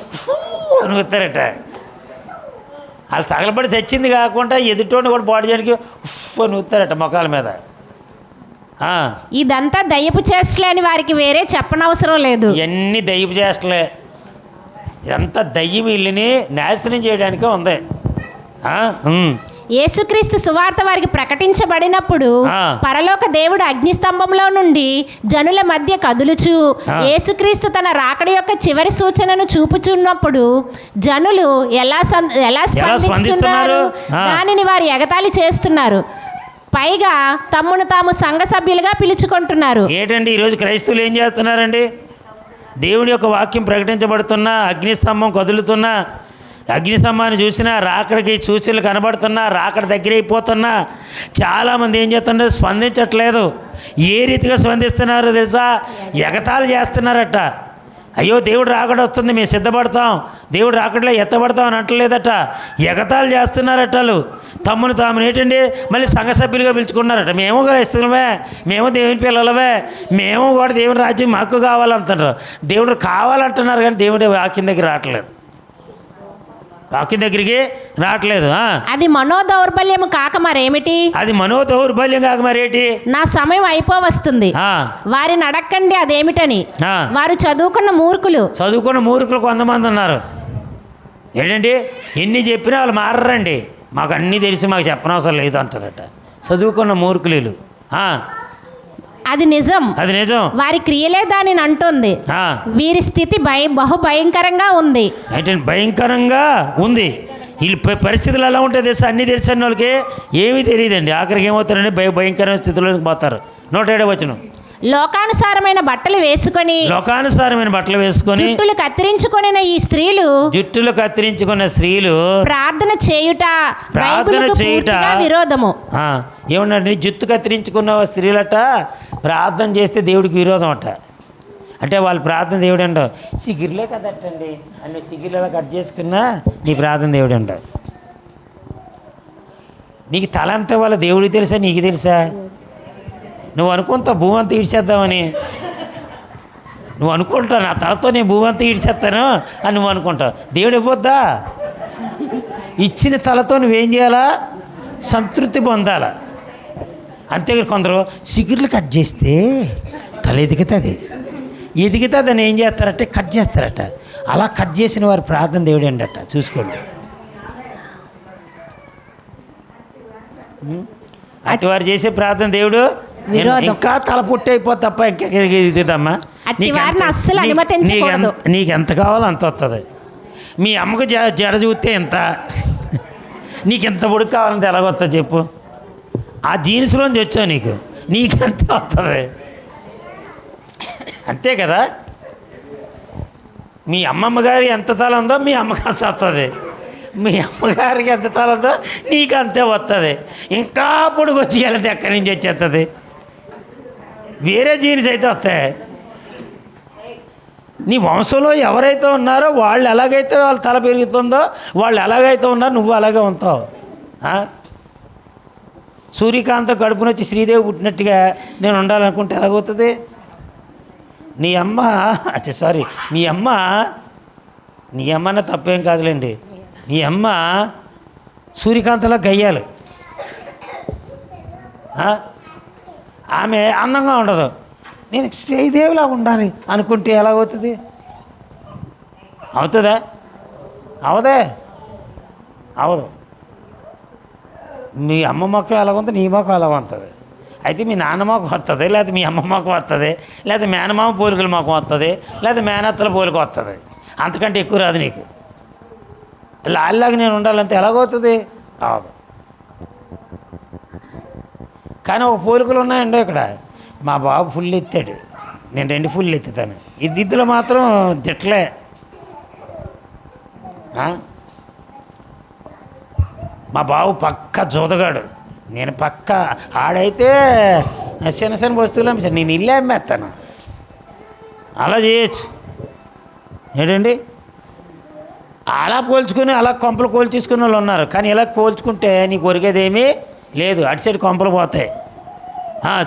ఊతారట. వాళ్ళు తగలబడి చచ్చింది కాకుండా ఎదుటోని కూడా బాడీ చేయడానికి ఊతారట ముఖాల మీద. ఇదంతా దయ్యపు చేష్టలే అని వారికి వేరే చెప్పనవసరం లేదు. ఇవన్నీ దయ్యపు చేష్టలే. ఇదంతా దయ్యం ఇల్లుని నాశనం చేయడానికే ఉంది. యేసుక్రీస్తు సువార్త వారికి ప్రకటించబడినప్పుడు ఆ. పరలోక దేవుడు అగ్నిస్తంభంలో నుండి జనుల మధ్య కదులుచు ఆ. యేసుక్రీస్తు తన రాకడ యొక్క చివరి సూచనను చూపుచున్నప్పుడు జనులు ఎలా స్పందిస్తున్నారు స్పందిస్తున్నారు? ఆ. దానిని వారు ఎగతాళి చేస్తున్నారు. పైగా తమ్మును తాము సంఘ సభ్యులుగా పిలుచుకుంటున్నారు. ఏంటండి ఈరోజు క్రైస్తవులు ఏం చేస్తున్నారండి? దేవుని యొక్క వాక్యం ప్రకటించబడుతున్నా, అగ్నిస్తంభం కదులుతున్నా, అగ్నిస్తంభాన్ని చూసినా, రాకడికి సూచనలు కనబడుతున్నా, రాకడ దగ్గర అయిపోతున్నా చాలామంది ఏం చేస్తున్నారు? స్పందించట్లేదు. ఏ రీతిగా స్పందిస్తున్నారో తెలుసా? ఎగతాళి చేస్తున్నారట. అయ్యో దేవుడు రాకడ వస్తుంది, మేము సిద్ధపడతాం, దేవుడు రాకడలో ఎత్తబడతాం అని అంటలేదట. ఎగతాళి చేస్తున్నారట. వాళ్ళు తమ్మును తాము ఏంటండి మళ్ళీ సంఘ సభ్యులుగా పిలుచుకున్నారట. మేము క్రైస్తవులమే, మేము దేవుని పిల్లలమే, మేము కూడా దేవుని రాజ్యం మాకు కావాలంటున్నారు. దేవుడు కావాలంటున్నారు కానీ దేవుడి వాక్యం దగ్గర రావట్లేదు, వాక్యం దగ్గరికి రావట్లేదు. అది మనో దౌర్బల్యము కాక మరేమిటి? అది మనో దౌర్బల్యం కాక మరేటి? నా సమయం అయిపోవస్తుంది, ఆ, వారిని అడక్కండి అదేమిటని. ఆ. వారు చదువుకున్న మూర్ఖులు. చదువుకున్న మూర్ఖులు కొంతమంది ఉన్నారు. ఏంటండి ఎన్ని చెప్పినా వాళ్ళు మారరండి. మాకు అన్నీ తెలిసి మాకు చెప్పనవసరం లేదు అంటారట. చదువుకున్న మూర్ఖులు వీళ్ళు. అది నిజం, అది నిజం. వారి క్రియలే దానిని అంటుంది. వీరి స్థితి బహు భయంకరంగా ఉంది. ఏంటంటే భయంకరంగా ఉంది. వీళ్ళు పరిస్థితులు ఎలా ఉంటాయి తెలుసా? అన్నీ తెలిసిన వాళ్ళకి ఏమీ తెలియదండి. ఆఖరికి ఏమవుతారండి? భయంకరమైన స్థితిలోకి పోతారు. 107వ వచనం. లోకానుసారమైన బట్టలు వేసుకొని, లోకానుసారమైన బట్టలు వేసుకొని, జుట్టులు కత్తిరించుకొనిన ఈ స్త్రీలు, జుట్టులు కత్తిరించుకున్న స్త్రీలు ప్రార్థన చేయుట ప్రార్థన చేయుట విరోధము. ఏమన్నాడు? జుట్టు కత్తిరించుకున్న స్త్రీలట ప్రార్థన చేస్తే దేవుడికి విరోధం అట. అంటే వాళ్ళ ప్రార్థన దేవుడు అండవు. సిగిర్లే కదటండి అన్ని సిగిర్లు కట్ చేసుకున్నా నీ ప్రార్థన దేవుడు అండవు. నీకు తల అంతా వాళ్ళ దేవుడికి తెలుసా, నీకు తెలుసా? నువ్వు అనుకుంటా భూమి అంతా ఈడ్చేద్దామని, నువ్వు అనుకుంటావు నా తలతో నేను భూమి అంతా ఈడ్చేస్తాను అని నువ్వు అనుకుంటావు. దేవుడు ఇవ్వద్దా? ఇచ్చిన తలతో నువ్వేం చేయాలా? సంతృప్తి పొందాలా. అంతేగాని కొందరు సిగుర్లు కట్ చేస్తే తల ఎదుగుతుంది, ఎదుగుతుందని ఏం చేస్తారంటే కట్ చేస్తారట. అలా కట్ చేసిన వారి ప్రార్థన దేవుడు అండట. చూసుకోండి. అటు వారు చేసే ప్రార్థన దేవుడు ఇంకా తల పుట్టి అయిపోతే తప్ప ఇంకెదమ్మా. నీకు ఎంత కావాలో అంత వస్తుంది. మీ అమ్మకు జడ చూస్తే ఎంత, నీకు ఎంత పొడుగు కావాలంటే ఎలాగొస్తా చెప్పు? ఆ జీన్స్లోంచి వచ్చావు, నీకెంత వస్తుంది? అంతే కదా. మీ అమ్మమ్మ గారి ఎంత తల ఉందో మీ అమ్మకి అంత వస్తుంది, మీ అమ్మగారికి ఎంత తల ఉందో నీకు అంతే వస్తుంది. ఇంకా పొడుగు వచ్చి వెళ్తే ఎక్కడి నుంచి వచ్చేస్తుంది? వేరే జీన్స్ అయితే వస్తాయి. నీ వంశంలో ఎవరైతే ఉన్నారో వాళ్ళు ఎలాగైతే వాళ్ళ తల పెరుగుతుందో, వాళ్ళు ఎలాగైతే ఉన్నారో నువ్వు అలాగే ఉంటావు. సూర్యకాంత కడుపునొచ్చి శ్రీదేవి పుట్టినట్టుగా నేను ఉండాలనుకుంటే ఎలాగవుతుంది? నీ అమ్మ సారీ మీ అమ్మనే తప్పేం కాదులేండి. నీ అమ్మ సూర్యకాంతలా గయ్యాలి, ఆమె అందంగా ఉండదు. నేను శ్రీదేవిలా ఉండాలి అనుకుంటే ఎలాగవుతుంది? అవుతుందా? అవదే, అవదు. మీ అమ్మ మొక్క ఎలాగుంది, నీ మొక్క ఎలాగ ఉంటుంది. అయితే మీ నాన్న మొక్క వస్తుంది, లేకపోతే మీ అమ్మ మొక్క వస్తుంది, లేకపోతే మేనమామ పోలికల మొక్క వస్తుంది, లేకపోతే మేనత్తల పోలిక వస్తుంది. అంతకంటే ఎక్కువ రాదు నీకు. లాల్లాగా నేను ఉండాలంటే ఎలాగవుతుంది? అవదు. కానీ ఒక పోలికలు ఉన్నాయండి ఇక్కడ. మా బాబు ఫుల్ ఎత్తాడు, నేను 2 ఫుల్ ఎత్తుతాను. ఈ దిద్దులో మాత్రం తిట్లే. మా బాబు పక్క జోదగాడు, నేను పక్క ఆడైతే చిన్న చిన్న వస్తువులు అమ్మి నేను ఇల్లే అమ్మేస్తాను. అలా చేయొచ్చు ఏంటండి. అలా పోల్చుకుని అలా కొంపలు కోల్చేసుకునే వాళ్ళు ఉన్నారు. కానీ ఇలా కోల్చుకుంటే నీకు ఒరిగేదేమీ లేదు, అటు సైడ్ కొంపలు పోతాయి.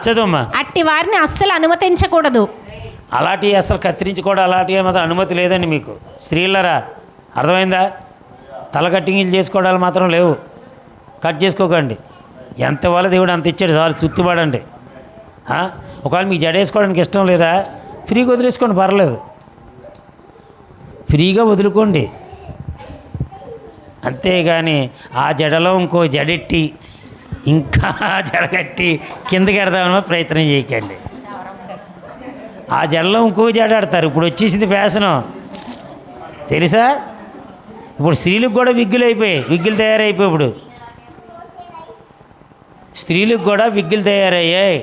చదువమ్మా. అట్టి వారిని అస్సలు అనుమతించకూడదు. అలాంటివి అసలు కత్తిరించుకోవడం అలాంటివి మాత్రం అనుమతి లేదండి మీకు. స్త్రీలరా అర్థమైందా? తల కట్టింగిలు చేసుకోవడాలు మాత్రం లేవు. కట్ చేసుకోకండి. ఎంత వాళ్ళ దేవుడు అంత ఇచ్చాడు, చాలు చుట్టుపడండి. ఒకవేళ మీకు జడ వేసుకోవడానికి ఇష్టం లేదా, ఫ్రీగా వదిలేసుకోండి, పర్లేదు, ఫ్రీగా వదులుకోండి. అంతేగాని ఆ జడలో ఇంకో జడెట్టి ఇంకా జడగట్టి కిందకి ఎడదామని ప్రయత్నం చేయకండి. ఆ జడలో ఇంకో జడ ఆడతారు. ఇప్పుడు వచ్చేసింది ఫ్యాషను తెలుసా. ఇప్పుడు స్త్రీలకు కూడా విగ్గులు అయిపోయాయి, విగ్గులు తయారైపోయి ఇప్పుడు స్త్రీలకు కూడా విగ్గులు తయారయ్యాయి.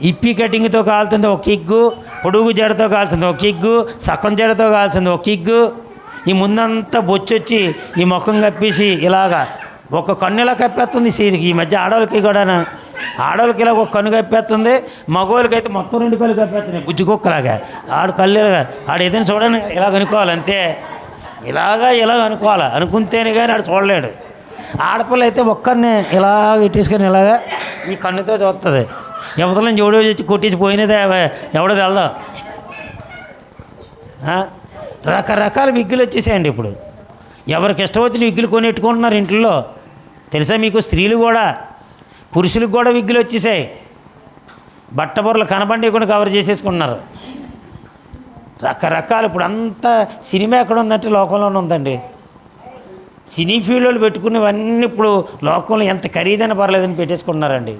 ఇప్పి కటింగ్తో కాలుతుంది ఒక కిగ్గు, పొడుగు జడతో కాల్చింది ఒక కిగ్గు, సగం జడతో కాల్చింది ఒక కిగ్గు. ఈ ముందంతా బొచ్చొచ్చి ఈ ముఖం కప్పేసి ఇలాగా ఒక కన్ను ఇలా కప్పేస్తుంది. ఈ మధ్య ఆడవాళ్ళకి కూడా ఆడవాళ్ళకి ఇలా ఒక కన్ను కప్పేస్తుంది, మగవాళ్ళకి అయితే మొత్తం 2 కళ్ళు కప్పేస్తున్నాయి బుజ్జి కుక్కలాగా. ఆడు కళ్ళు ఆడు ఏదైనా చూడని ఇలాగ అనుకోవాలి అంతే, ఇలాగ అనుకోవాలి, అనుకుంటేనే కానీ ఆడు చూడలేడు. ఆడపిల్ల అయితే ఒక్కరిని ఇలాగ ఇట్టేసుకొని ఇలాగా ఈ కన్నుతో చూస్తుంది. ఎవరిని జోడో వచ్చి కొట్టేసి పోయినదే ఎవడో తెలదా. రకరకాల విగ్గులు వచ్చేసాయండి ఇప్పుడు. ఎవరికి ఇష్టం వచ్చిన విగ్గులు కొనెట్టుకుంటున్నారు ఇంట్లో తెలుసా మీకు. స్త్రీలు కూడా పురుషులకు కూడా విగ్గులు వచ్చేసాయి. బట్టబొరలు కనబండి కవర్ చేసేసుకుంటున్నారు రకరకాలు. ఇప్పుడు అంతా సినిమా ఎక్కడ ఉందంటే లోకంలోనే ఉందండి. సినీ ఫీల్డ్లో పెట్టుకునేవన్నీ ఇప్పుడు లోకంలో ఎంత ఖరీదైన పర్లేదని పెట్టేసుకుంటున్నారండి.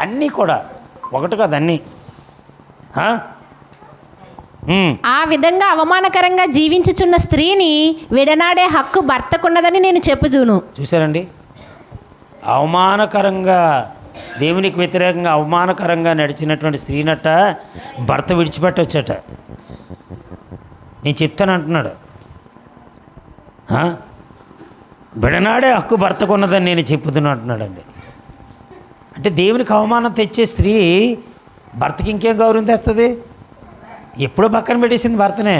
అన్నీ కూడా ఒకటి కాదు అన్నీ. ఆ విధంగా అవమానకరంగా జీవించుచున్న స్త్రీని విడనాడే హక్కు భర్తకున్నదని నేను చెప్పుదును. చూసారండి, అవమానకరంగా దేవునికి వ్యతిరేకంగా అవమానకరంగా నడిచినటువంటి స్త్రీనట భర్త విడిచిపెట్టవచ్చట. నేను చెప్తాను అంటున్నాడు. విడనాడే హక్కు భర్తకున్నదని నేను చెప్పుదును అంటున్నాడండి. అంటే దేవునికి అవమానం తెచ్చే స్త్రీ భర్తకి ఇంకేం గౌరవం తెస్తుంది? ఎప్పుడో పక్కన పెట్టేసింది భర్తనే,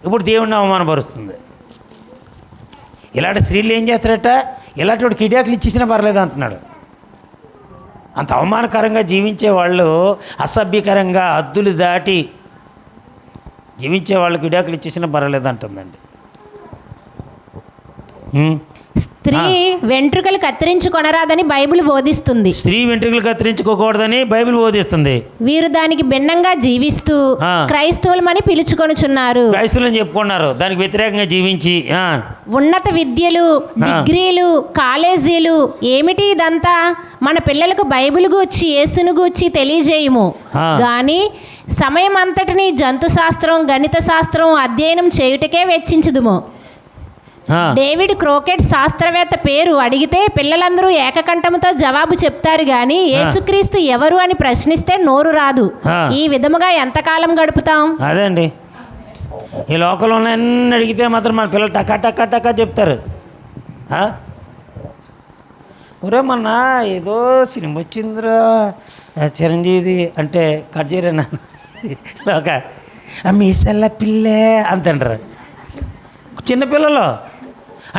ఇప్పుడు దేవుడిని అవమానపరుస్తుంది. ఇలాంటి స్త్రీలు ఏం చేస్తారట, ఇలాంటి వాడు కిడాకులు ఇచ్చేసినా పర్లేదు అంటున్నాడు. అంత అవమానకరంగా జీవించే వాళ్ళు, అసభ్యకరంగా హద్దులు దాటి జీవించే వాళ్ళకి కిడాకులు ఇచ్చేసినా పర్లేదు అంటుందండి. స్త్రీ వెంట్రుకలు కత్తిరించుకొనరాదని బైబిల్ బోధిస్తుంది. స్త్రీ వెంట్రుకలు కత్తిరించుకోకూడదని బైబిల్ బోధిస్తుంది. వీరు దానికి భిన్నంగా జీవిస్తూ క్రైస్తవులమని పిలుచుకొనుచున్నారు. క్రైస్తవులని చెప్పుకున్నారు, దానికి వ్యతిరేకంగా జీవించి. ఉన్నత విద్యలు, డిగ్రీలు, కాలేజీలు ఏమిటి ఇదంతా? మన పిల్లలకు బైబిల్ గూర్చి, యేసును గూర్చి తెలియజేయము గాని సమయం అంతటిని జంతు శాస్త్రం, గణిత శాస్త్రం అధ్యయనం చేయుటకే వెచ్చించుదుము. డేవిడ్ క్రోకెట్ శాస్త్రవేత్త పేరు అడిగితే పిల్లలందరూ ఏకకంఠంతో జవాబు చెప్తారు కానీ యేసుక్రీస్తు ఎవరు అని ప్రశ్నిస్తే నోరు రాదు. ఈ విధముగా ఎంతకాలం గడుపుతాం? అదే అండి, ఈ లోకంలో అన్నీ అడిగితే మాత్రం మన పిల్లలు టకా టకా టకా చెప్తారు. ఒరే మొన్న ఏదో సినిమా వచ్చిందిరా చిరంజీవి అంటే కట్ చేయరేనా ఒక మీసల్ల పిల్లే అంటారు చిన్నపిల్లలు.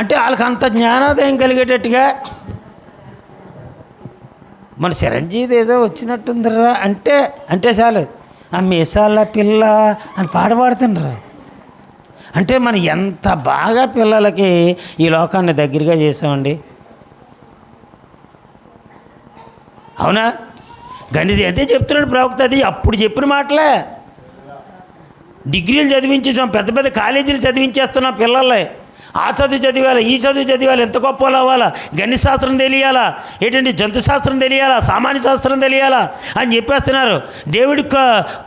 అంటే వాళ్ళకి అంత జ్ఞానోదయం కలిగేటట్టుగా మన చిరంజీవి ఏదో వచ్చినట్టుందిరా అంటే చాలు ఆ మీసాల పిల్ల అని పాట పాడుతుండ్రా. అంటే మనం ఎంత బాగా పిల్లలకి ఈ లోకాన్ని దగ్గరగా చేసామండి. అవునా? గణిత అదే చెప్తున్నాడు ప్రవక్త, అది అప్పుడు చెప్పిన మాటలే. డిగ్రీలు చదివించేసాం, పెద్ద పెద్ద కాలేజీలు చదివించేస్తున్నాం పిల్లలే. ఆ చదువు చదివాలి, ఈ చదువు చదివాలి, ఎంత గొప్ప వాళ్ళు అవ్వాలా, గణిత శాస్త్రం తెలియాలా, ఏంటంటే జంతు శాస్త్రం తెలియాలా, సామాన్య శాస్త్రం తెలియాలా అని చెప్పేస్తున్నారు. డేవిడ్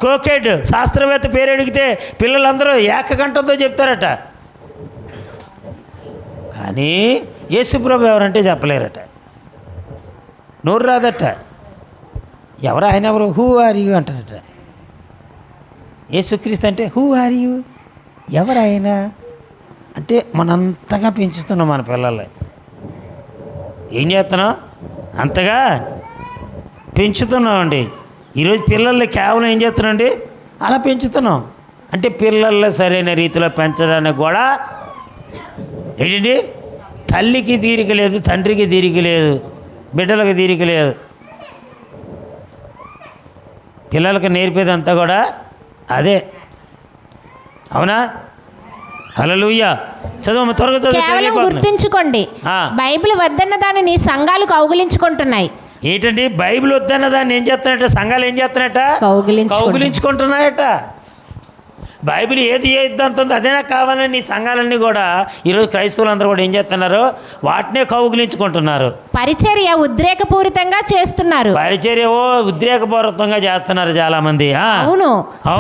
క్రోకెట్ శాస్త్రవేత్త పేరు అడిగితే పిల్లలందరూ ఏకకంఠంతో చెప్తారట. కానీ యేసుప్రభు ఎవరంటే చెప్పలేరట, నోరు రాదట. ఎవరు ఆయన ఎవరు, హూ ఆర్ యూ అంటారట. యేసుక్రీస్తు అంటే హూ ఆర్ యూ, ఎవరు ఆయన అంటే మనంతగా పెంచుతున్నాం మన పిల్లల్ని. ఏం చేస్తున్నాం? అంతగా పెంచుతున్నామండి. ఈరోజు పిల్లల్ని కేవలం ఏం చేస్తున్నామండి, అలా పెంచుతున్నాం. అంటే పిల్లల్ని సరైన రీతిలో పెంచడానికి కూడా ఏంటండి, తల్లికి తీరిక లేదు, తండ్రికి తీరిక లేదు, బిడ్డలకు తీరిక లేదు. పిల్లలకు నేర్పేదంతా కూడా అదే. అవునా? హల్లెలూయా. చదువు త్వరగా చదువు. గుర్తుంచుకోండి, బైబిల్ వద్దన్న దానిని సంఘాలు కౌగిలించుకుంటున్నాయి. ఏంటండి బైబిల్ వద్దన్న దాన్ని ఏం చేస్తున్నట్ట, సంఘాలు ఏం చేస్తున్నట్ట, కౌగిలించుకుంటున్నాయట. బైబిల్ ఏది సిద్ధాంతం అదే నాకు కావాలని సంఘాలన్నీ కూడా ఈరోజు క్రైస్తవులందరూ కూడా ఏం చేస్తున్నారు, వాటినే కౌగిలించుకుంటున్నారు. పరిచర్య ఉద్రేకపూరితంగా చేస్తున్నారు. పరిచర్యవో ఉద్రేకపూరితంగా చేస్తున్నారు చాలామంది. అవును,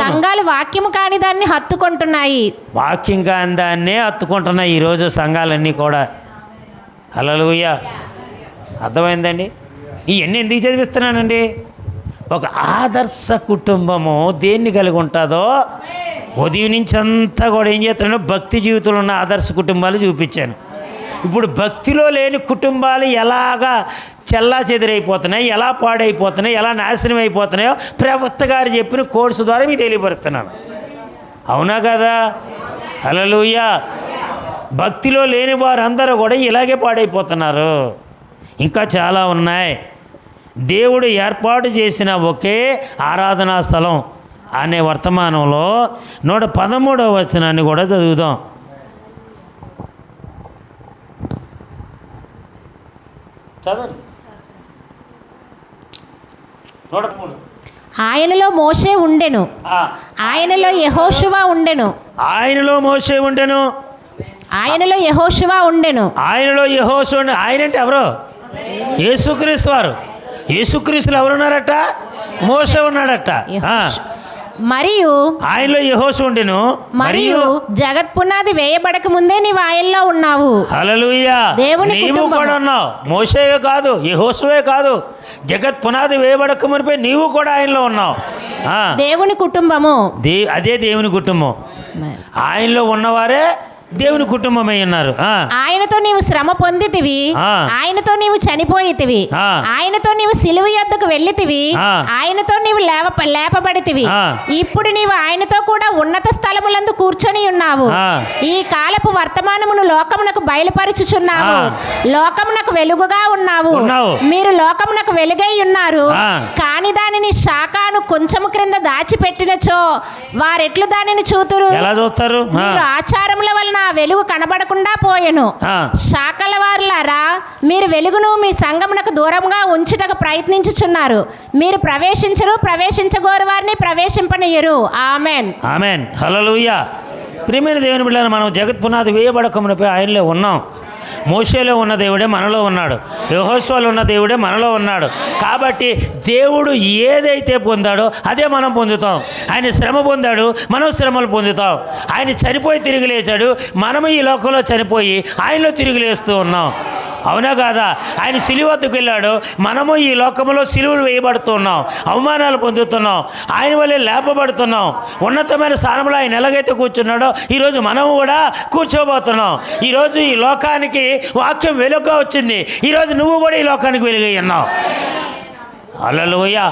సంఘాలు వాక్యము కాని దాన్ని హత్తుకుంటున్నాయి. వాక్యం కాని దాన్నే హత్తుకుంటున్నాయి ఈరోజు సంఘాలన్నీ కూడా. హల్లెలూయా. అర్థమైందండి? ఇవన్నీ ఎందుకు చదివిస్తున్నానండి? ఒక ఆదర్శ కుటుంబము దేన్ని కలిగి ఉంటుందో ఉదయం నుంచి అంతా కూడా ఏం చేస్తున్నాను, భక్తి జీవితంలో ఉన్న ఆదర్శ కుటుంబాలు చూపించాను. ఇప్పుడు భక్తిలో లేని కుటుంబాలు ఎలాగా చెల్లా చెదిరైపోతున్నాయి, ఎలా పాడైపోతున్నాయి, ఎలా నాశనం అయిపోతున్నాయో ప్రవక్త గారు చెప్పిన కోర్సు ద్వారా మీకు తెలియపరుస్తున్నాను. అవునా కదా? హల్లెలూయా. భక్తిలో లేని వారందరూ కూడా ఇలాగే పాడైపోతున్నారు. ఇంకా చాలా ఉన్నాయి. దేవుడు ఏర్పాటు చేసిన ఒకే ఆరాధనా స్థలం అనే వర్తమానంలో 113వ వచనాన్ని కూడా చదువుదాం. చదవండి. ఆయనలో మోషే ఉండెను, ఆయనలో యెహోషువ ఉండెను. ఆయనలో మోషే ఉండెను, ఆయనలో యెహోషువ ఉండెను. ఆయనలో యెహోషువ. ఆయన అంటే ఎవరు? యేసుక్రీస్తు వారు. యేసుక్రీస్తులు ఎవరున్నారట? మోషే ఉన్నాడట. మరియు ఆయనలో యెహోషువ ఉండెను, మరియు జగత్ పునాది వేయబడక ముందే నీవు ఆయనలో ఉన్నావు. హల్లెలూయా. నీవు కూడా ఉన్నావు. మోషే కాదు, యెహోషువే కాదు, జగత్ పునాది వేయబడక మునిపే నీవు కూడా ఆయనలో ఉన్నావు. దేవుని కుటుంబము అదే దేవుని కుటుంబం. ఆయనలో ఉన్నవారే దేవుని కుటుంబమై ఉన్నారు. ఆయనతో నీవు శ్రమ పొందితివి, ఆయనతో నీవు చనిపోయితివి, ఆయనతో నీవు సిలువ యొద్దకు వెళ్ళితివి, ఆయనతో నీవు లేపబడితివి. ఇప్పుడు నీవు ఆయనతో కూడా ఉన్నత స్థలములందు కూర్చొని ఉన్నావు. ఈ కాలపు వర్తమానమును లోకమునకు బయలుపరచుచున్నావు, లోకమునకు వెలుగుగా ఉన్నావు. మీరు లోకమునకు వెలుగై ఉన్నారు, కాని దానిని శాఖను కొంచెము క్రింద దాచిపెట్టినచో వారెట్లు దానిని చూతురు? ఎలా చూస్తారు? మీరు ఆచారముల వలన ఆ వెలుగు కనబడకుండా పోయెను. శాఖల వారులారా, మీరు వెలుగును మీ సంఘమునకు దూరంగా ఉంచుటకు ప్రయత్నించుచున్నారు. మీరు ప్రవేశించగోరు వారిని ప్రవేశింపనియ్యరు. ఆమెన్. ఆమెన్. హల్లెలూయా. ప్రియమైన దేవుని బిడ్డలారా, మనం జగత్ పునాది వేయబడక మునిపే ఆయనలో ఉన్నాం. మోషేలో ఉన్న దేవుడే మనలో ఉన్నాడు, యెహోషువలో ఉన్న దేవుడే మనలో ఉన్నాడు. కాబట్టి దేవుడు ఏదైతే పొందాడో అదే మనం పొందుతాం. ఆయన శ్రమ పొందాడు, మనం శ్రమలు పొందుతాం. ఆయన చనిపోయి తిరిగి లేచాడు, మనము ఈ లోకంలో చనిపోయి ఆయనలో తిరిగి లేస్తూ ఉన్నాం. అవునా కాదా? ఆయన సిలువ వద్దకు వెళ్ళాడు, మనము ఈ లోకంలో సిలువలు వేయబడుతూ ఉన్నాం, అవమానాలు పొందుతున్నాం, ఆయన వల్లే లేపబడుతున్నాం. ఉన్నతమైన స్థానంలో ఆయన ఎలాగైతే కూర్చున్నాడో ఈరోజు మనము కూడా కూర్చోబోతున్నాం. ఈరోజు ఈ లోకానికి వాక్యం వెలుగుగా వచ్చింది. ఈరోజు నువ్వు కూడా ఈ లోకానికి వెలుగై ఉన్నావు. హల్లెలూయా.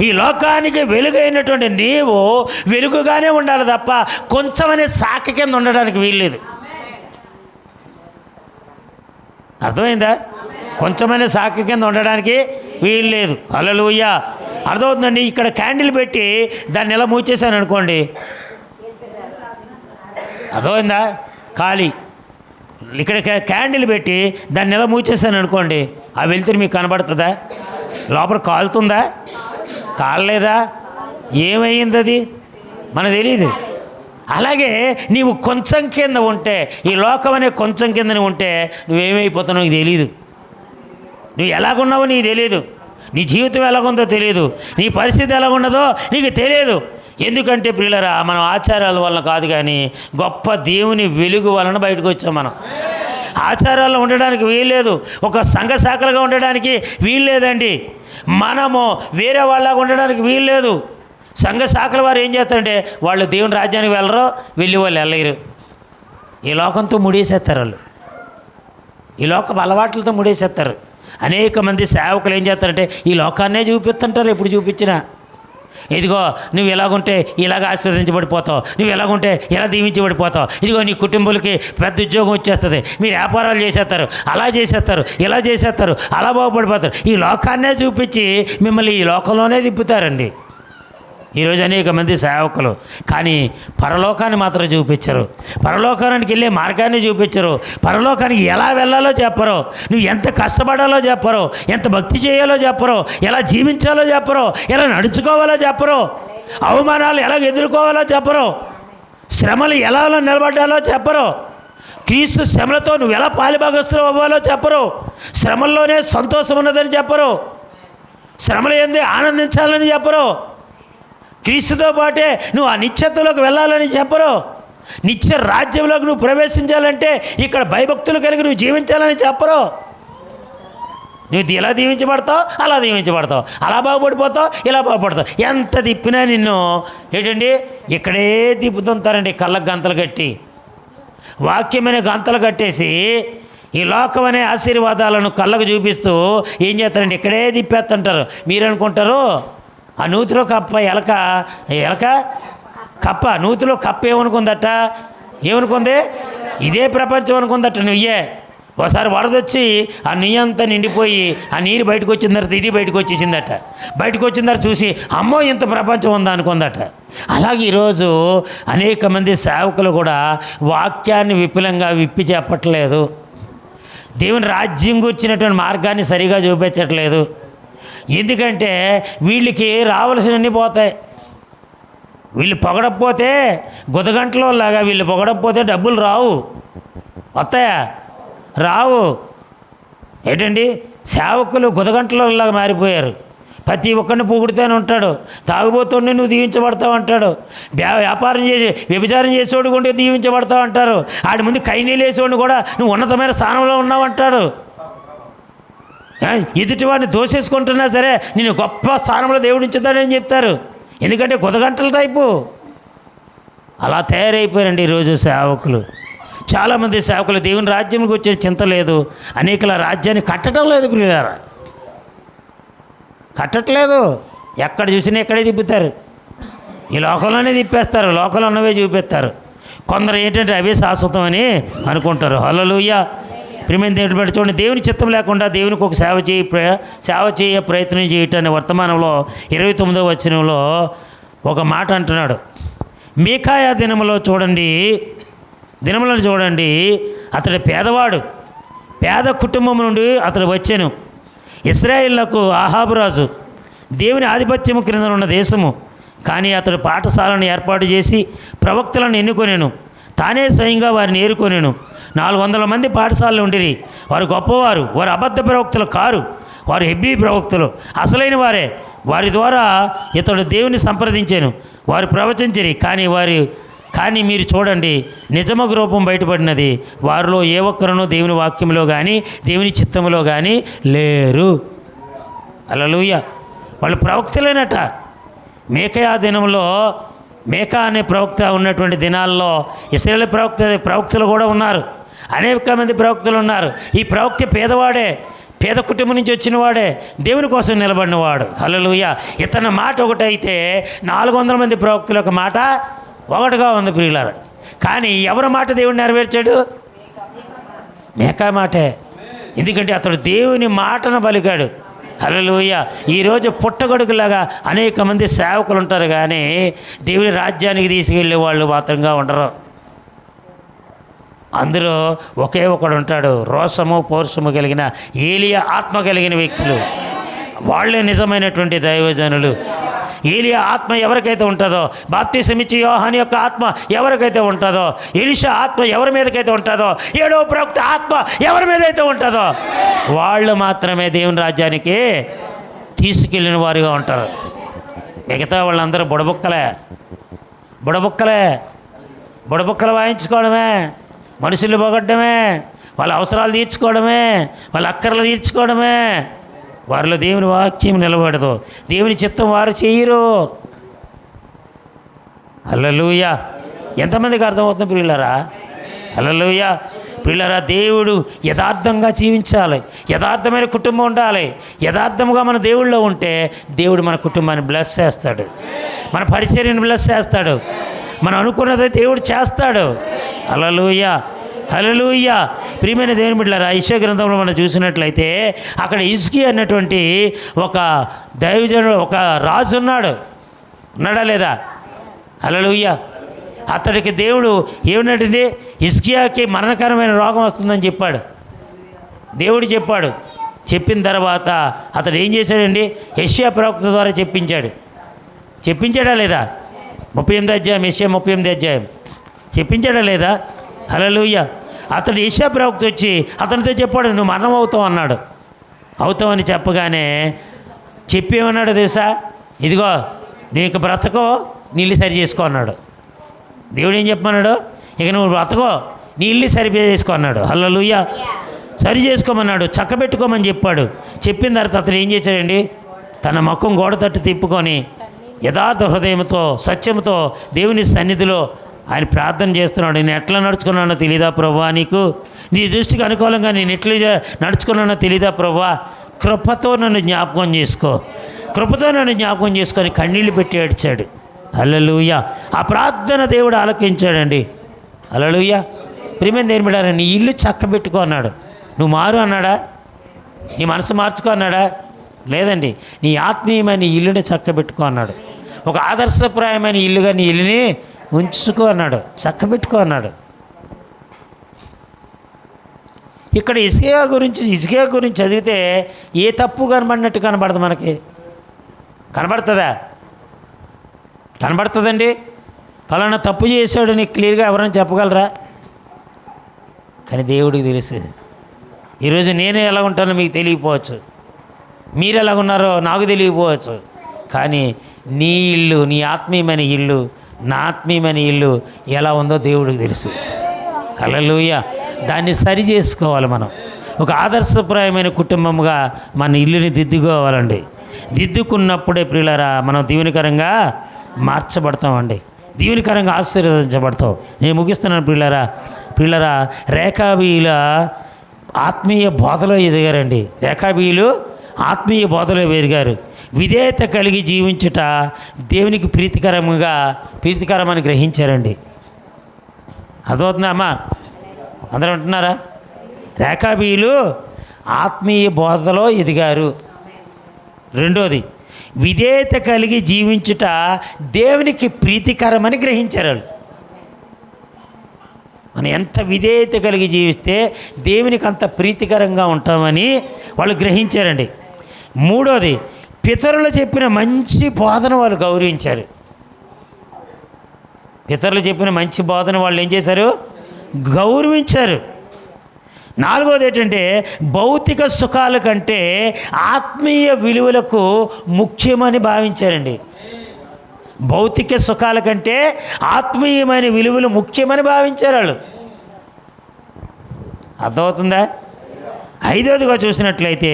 ఈ లోకానికి వెలుగైనటువంటి నీవు వెలుగుగానే ఉండాలి తప్ప కొంచెమనే శాఖ కింద ఉండడానికి వీల్లేదు. అర్థమైందా? కొంచెమైనా శాఖ కింద ఉండడానికి వీలు లేదు. హల్లెలూయా. అర్థమవుతుందండి? ఇక్కడ క్యాండిల్ పెట్టి దాన్ని ఎలా మూచేసాను అనుకోండి, అర్థమైందా? ఖాళీ. ఇక్కడ క్యాండిల్ పెట్టి దాన్ని ఎలా మూచేసాను అనుకోండి, ఆ వెలుతురు మీకు కనబడుతుందా? లోపల కాలుతుందా? కాలలేదా? ఏమైంది అది మనకు తెలియదు. అలాగే నీవు కొంచెం కింద ఉంటే, ఈ లోకం అనే కొంచెం కింద ఉంటే నువ్వేమైపోతున్నావు నీకు తెలియదు. నువ్వు ఎలాగున్నావో నీకు తెలియదు, నీ జీవితం ఎలాగుందో తెలియదు, నీ పరిస్థితి ఎలాగున్నదో నీకు తెలియదు. ఎందుకంటే ప్రియులరా, మనం ఆచారాల వలన కాదు కానీ గొప్ప దేవుని వెలుగు వలన బయటకు వచ్చాం. మనం ఆచారాల్లో ఉండడానికి వీల్లేదు, ఒక సంఘ శాఖలుగా ఉండడానికి వీల్లేదండి. మనము వేరే వాళ్ళగా ఉండడానికి వీల్లేదు. సంఘ శాఖల వారు ఏం చేస్తారంటే వాళ్ళు దేవుని రాజ్యానికి వెళ్ళరు, వెళ్ళి వాళ్ళు వెళ్ళలేరు. ఈ లోకంతో ముడేసేస్తారు వాళ్ళు, ఈ లోకం అలవాట్లతో ముడేసేస్తారు. అనేక మంది సేవకులు ఏం చేస్తారంటే ఈ లోకాన్నే చూపిస్తుంటారు. ఎప్పుడు చూపించినా ఇదిగో నువ్వు ఎలాగుంటే ఇలాగ ఆశీర్వదించబడిపోతావు, నువ్వు ఎలాగుంటే ఎలా దీవించబడిపోతావు, ఇదిగో నీ కుటుంబాలకి పెద్ద ఉద్యోగం వచ్చేస్తుంది, మీరు వ్యాపారాలు చేసేస్తారు, అలా చేసేస్తారు, ఇలా చేసేస్తారు, అలా బాగుపడిపోతారు. ఈ లోకాన్నే చూపించి మిమ్మల్ని ఈ లోకంలోనే తిప్పుతారండి ఈరోజు అనేక మంది సేవకులు. కానీ పరలోకాన్ని మాత్రం చూపించరు, పరలోకానికి వెళ్ళే మార్గాన్ని చూపించరు, పరలోకానికి ఎలా వెళ్ళాలో చెప్పరు, నువ్వు ఎంత కష్టపడాలో చెప్పరు, ఎంత భక్తి చేయాలో చెప్పరు, ఎలా జీవించాలో చెప్పరు, ఎలా నడుచుకోవాలో చెప్పరు, అవమానాలు ఎలా ఎదుర్కోవాలో చెప్పరు. శ్రమలు ఎలా నిలబడ్డాలో చెప్పరు. క్రీస్తు శ్రమలతో నువ్వు ఎలా పాలిభాగస్తులు అవ్వాలో చెప్పరు. శ్రమల్లోనే సంతోషం ఉన్నదని చెప్పరు. శ్రమలు ఏంది ఆనందించాలని చెప్పరు. క్రీస్తుతో పాటే నువ్వు ఆ నిత్యత్వంలోకి వెళ్ళాలని చెప్పరు. నిత్య రాజ్యంలోకి నువ్వు ప్రవేశించాలంటే ఇక్కడ భయభక్తులు కలిగి నువ్వు జీవించాలని చెప్పరు. నువ్వు ఇలా దీవించబడతావు, అలా దీవించబడతావు, అలా బాగుపడిపోతావు, ఇలా బాగుపడతావు. ఎంత తిప్పినా నిన్ను ఏంటండి ఇక్కడే తిప్పుతుంటారండి. కళ్ళకు గంతలు కట్టి, వాక్యమైన గంతలు కట్టేసి ఈ లోకం అనే ఆశీర్వాదాలను కళ్ళకు చూపిస్తూ ఏం చేస్తారండి ఇక్కడే తిప్పేస్తుంటారు. మీరు అనుకుంటారు ఆ నూతిలో కప్ప ఎలక కప్ప నూతిలో కప్ప ఏమనుకుంది ఇదే ప్రపంచం అనుకుందట. నువ్వే ఒకసారి వరదొచ్చి ఆ నుయ్యి అంతా నిండిపోయి ఆ నీరు బయటకు వచ్చిన తర్వాత ఇది బయటకు వచ్చేసిందట. బయటకు వచ్చిన తర్వాత చూసి అమ్మో ఇంత ప్రపంచం ఉందా అనుకుందట. అలాగే ఈరోజు అనేక మంది సేవకులు కూడా వాక్యాన్ని విపులంగా విప్పి చెప్పట్లేదు. దేవుని రాజ్యం గురించినటువంటి మార్గాన్ని సరిగా చూపించట్లేదు. ఎందుకంటే వీళ్ళకి రావాల్సినవన్నీ పోతాయి. వీళ్ళు పొగడకపోతే గుదగంటలో లాగా వీళ్ళు పొగడకపోతే డబ్బులు రావు. వస్తాయా? రావు. ఏంటండి సేవకులు గుదగంటలలాగా మారిపోయారు. ప్రతి ఒక్కరిని పొగుడుతూనే ఉంటాడు. తాగుబోతుండే నువ్వు దీవించబడతావు అంటాడు. వ్యాపారం చేసి వ్యభిచారం చేసేవాడు కూడా దీవించబడతావు అంటారు. ఆడి ముందు కైనీళ్ళు వేసేవాడిని కూడా నువ్వు ఉన్నతమైన స్థానంలో ఉన్నావు అంటాడు. ఎదుటివాడిని దోసేసుకుంటున్నా సరే నేను గొప్ప స్థానంలో దేవుడు ఉంచుతాడని చెప్తారు. ఎందుకంటే గుదగంటల టైపు అలా తయారైపోయారండి ఈరోజు సేవకులు. చాలామంది సేవకులు దేవుని రాజ్యంకి వచ్చే చింత లేదు. అనేకల రాజ్యాన్ని కట్టడం లేదు. ప్రియులారా, కట్టట్లేదు. ఎక్కడ చూసినా ఇక్కడే తిప్పుతారు. ఈ లోకంలోనే తిప్పేస్తారు. లోకంలో ఉన్నవే చూపిస్తారు. కొందరు ఏంటంటే అవే శాశ్వతం అని అనుకుంటారు. హల్లెలూయా. ప్రియమైన దేవుని బట్టి చూడండి, దేవుని చిత్తం లేకుండా దేవునికి ఒక సేవ చేయ ప్రయత్నం చేయటాన్ని వర్తమానంలో 29వ వచనంలో ఒక మాట అంటున్నాడు. మీకాయా దినములను చూడండి, అతడు పేదవాడు, పేద కుటుంబం నుండి అతడు వచ్చెను. ఇశ్రాయేలులకు అహాబు రాజు, దేవుని ఆధిపత్యము క్రింద ఉన్న దేశము. కానీ అతడు పాఠశాలను ఏర్పాటు చేసి ప్రవక్తలను ఎన్నుకొనెను. తానే స్వయంగా వారిని ఏరుకొనెను. 400 మంది పాఠశాలలు ఉండిరి. వారు గొప్పవారు. వారు అబద్ధ ప్రవక్తలు కారు. వారు హెబ్రీ ప్రవక్తలు, అసలైన వారే. వారి ద్వారా ఇతడు దేవుని సంప్రదించాను. వారు ప్రవచించిరి. కానీ మీరు చూడండి, నిజమగు రూపం బయటపడినది. వారిలో ఏ ఒక్కరునూ దేవుని వాక్యంలో కానీ దేవుని చిత్తంలో కానీ లేరు. హల్లెలూయా. వాళ్ళు ప్రవక్తలేనట. మీకాయా దినంలో మీకా అనే ప్రవక్త ఉన్నటువంటి దినాల్లో ఇశ్రాయేలు ప్రవక్తలు కూడా ఉన్నారు. అనేక మంది ప్రవక్తలు ఉన్నారు. ఈ ప్రవక్త పేదవాడే, పేద కుటుంబం నుంచి వచ్చినవాడే, దేవుని కోసం నిలబడినవాడు. హల్లెలూయా. ఇతని మాట ఒకటైతే 400 మంది ప్రవక్తల యొక్క మాట ఒకటిగా ఉంది ప్రియులారా. కానీ ఎవరి మాట దేవుడు నెరవేర్చాడు? మీకా మాటే. ఎందుకంటే అతడు దేవుని మాటను పలికాడు. హల్లెలూయా. ఈరోజు పుట్టగొడుగులాగా అనేక మంది సేవకులు ఉంటారు, కానీ దేవుని రాజ్యానికి తీసుకెళ్ళే వాళ్ళు మాత్రంగా ఉండరు. అందులో ఒకే ఒకడు ఉంటాడు, రోషము పౌరుషము కలిగిన ఏలియా ఆత్మ కలిగిన వ్యక్తులు. వాళ్ళే నిజమైనటువంటి దైవజనులు. ఏలియా ఆత్మ ఎవరికైతే ఉంటుందో, బాప్తిసం ఇచ్చే యోహాను యొక్క ఆత్మ ఎవరికైతే ఉంటుందో, ఎలీషా ఆత్మ ఎవరి మీదకైతే ఉంటుందో, 7వ ప్రవక్త ఆత్మ ఎవరి మీదైతే ఉంటుందో వాళ్ళు మాత్రమే దేవుని రాజ్యానికి తీసుకెళ్ళిన వారుగా ఉంటారు. మిగతా వాళ్ళందరూ బుడబుక్కలు వాయించుకోవడమే, మనుషులు పొగడ్డమే, వాళ్ళ అవసరాలు తీర్చుకోవడమే, వాళ్ళ అక్కర్లు తీర్చుకోవడమే. వారిలో దేవుని వాక్యం నిలబడదు. దేవుని చిత్తం వారు చేయరు. హల్లెలూయా. ఎంతమందికి అర్థమవుతుంది ప్రియులారా? హల్లెలూయా. ప్రియులారా, దేవుడు యథార్థంగా జీవించాలి. యథార్థమైన కుటుంబం ఉండాలి. యథార్థముగా మన దేవుళ్ళో ఉంటే దేవుడు మన కుటుంబాన్ని బ్లెస్ చేస్తాడు. మన పరిచర్యను బ్లెస్ చేస్తాడు. మనం అనుకున్నదే దేవుడు చేస్తాడు. హల్లెలూయా. హల్లెలూయా. ప్రియమైన దేవుని బిడ్డలారా, యెషయా గ్రంథంలో మనం చూసినట్లయితే అక్కడ హిజ్కియా అన్నటువంటి ఒక దైవజనుడు, ఒక రాజు ఉన్నాడా లేదా? హల్లెలూయా. అతడికి దేవుడు ఏమన్నాడండి? హిజ్కియాకి మరణకరమైన రోగం వస్తుందని చెప్పాడు. దేవుడు చెప్పాడు. చెప్పిన తర్వాత అతడు ఏం చేశాడండి? యెషయా ప్రవక్త ద్వారా చెప్పించాడా లేదా? 38వ అధ్యాయం, యెషయా 38వ అధ్యాయం చెప్పించాడా లేదా? హల్లెలూయా. అతడు యెషయా ప్రవక్త వచ్చి అతనితో చెప్పాడు, నువ్వు మరణం అవుతావు అన్నాడు. అవుతావని చెప్పగానే చెప్పేమన్నాడు తెలుసా? ఇదిగో నువ్వు ఇక బ్రతకో, నీ ఇల్లు సరి చేసుకో అన్నాడు. దేవుడు ఏం చెప్పమన్నాడు? ఇక నువ్వు బ్రతకో, నీ ఇల్లు సరి చేసుకో అన్నాడు. హల్లెలూయా. సరి చేసుకోమన్నాడు, చక్కబెట్టుకోమని చెప్పాడు. చెప్పిన తర్వాత అతను ఏం చేశాడండి? తన ముఖం గోడ తట్టు తిప్పుకొని యథార్థ హృదయంతో సత్యంతో దేవుని సన్నిధిలో ఆయన ప్రార్థన చేస్తున్నాడు. నేను ఎట్లా నడుచుకున్నానో తెలీదా ప్రభువా? నీకు నీ దృష్టికి అనుకూలంగా నేను ఎట్లా నడుచుకున్నానో తెలీదా ప్రభువా? కృపతో నన్ను జ్ఞాపకం చేసుకో, కృపతో నన్ను జ్ఞాపకం చేసుకొని కన్నీళ్ళు పెట్టి ఏడ్చాడు. హల్లెలూయా. ఆ ప్రార్థన దేవుడు ఆలకించాడండి. హల్లెలూయా. ప్రియమైన దేవుని బిడ్డలారా, నీ ఇల్లు చక్కబెట్టుకో అన్నాడు. నువ్వు మారు అన్నాడా? నీ మనసు మార్చుకో అన్నాడా? లేదండి. నీ ఆత్మీయమైన ఇల్లుని చక్కబెట్టుకో అన్నాడు. ఒక ఆదర్శప్రాయమైన ఇల్లుగా నీ ఇల్లుని ఉంచుకో అన్నాడు, చక్కబెట్టుకో అన్నాడు. ఇక్కడ ఇస్కియా గురించి చదివితే ఏ తప్పు కనబడినట్టు కనబడదు మనకి. కనబడుతుందా? కనబడుతుందండి. ఫలానా తప్పు చేశాడు నీకు క్లియర్గా ఎవరైనా చెప్పగలరా? కానీ దేవుడికి తెలుసు. ఈరోజు నేను ఎలా ఉంటానో మీకు తెలియకపోవచ్చు, మీరు ఎలా ఉన్నారో నాకు తెలియకపోవచ్చు. కానీ నీ ఇల్లు, నీ ఆత్మీయమైన ఇల్లు, నా ఆత్మీయమైన ఇల్లు ఎలా ఉందో దేవుడికి తెలుసు. హల్లెలూయా. దాన్ని సరి చేసుకోవాలి మనం. ఒక ఆదర్శప్రాయమైన కుటుంబంగా మన ఇల్లుని దిద్దుకోవాలండి. దిద్దుకున్నప్పుడే ప్రియులారా మనం దీవెనకరంగా మార్చబడతామండి, దీవెనకరంగా ఆశీర్వదించబడతాం. నేను ముగిస్తున్నాను ప్రియులారా. రేఖాబీయుల ఆత్మీయ బోధలో ఎదిగారండి. రేఖాబీయులు ఆత్మీయ బోధలో ఎదిగారు. విధేయత కలిగి జీవించుట దేవునికి ప్రీతికరమని గ్రహించారండి. అదవుతుందా అమ్మా? అందరూ అంటున్నారా? రేఖాబీయులు ఆత్మీయ బోధలో ఎదిగారు. రెండోది, విధేయత కలిగి జీవించుట దేవునికి ప్రీతికరమని గ్రహించారు. మనం ఎంత విధేయత కలిగి జీవిస్తే దేవునికి అంత ప్రీతికరంగా ఉంటామని వాళ్ళు గ్రహించారండి. మూడోది, పితరులు చెప్పిన మంచి బోధన వాళ్ళు గౌరవించారు. పితరులు చెప్పిన మంచి బోధన వాళ్ళు ఏం చేశారు? గౌరవించారు. నాలుగోది ఏంటంటే భౌతిక సుఖాల కంటే ఆత్మీయ విలువలకు ముఖ్యమని భావించారండి. భౌతిక సుఖాల కంటే ఆత్మీయమైన విలువలు ముఖ్యమని భావించారు వాళ్ళు. అర్థమవుతుందా? ఐదోదిగా చూసినట్లయితే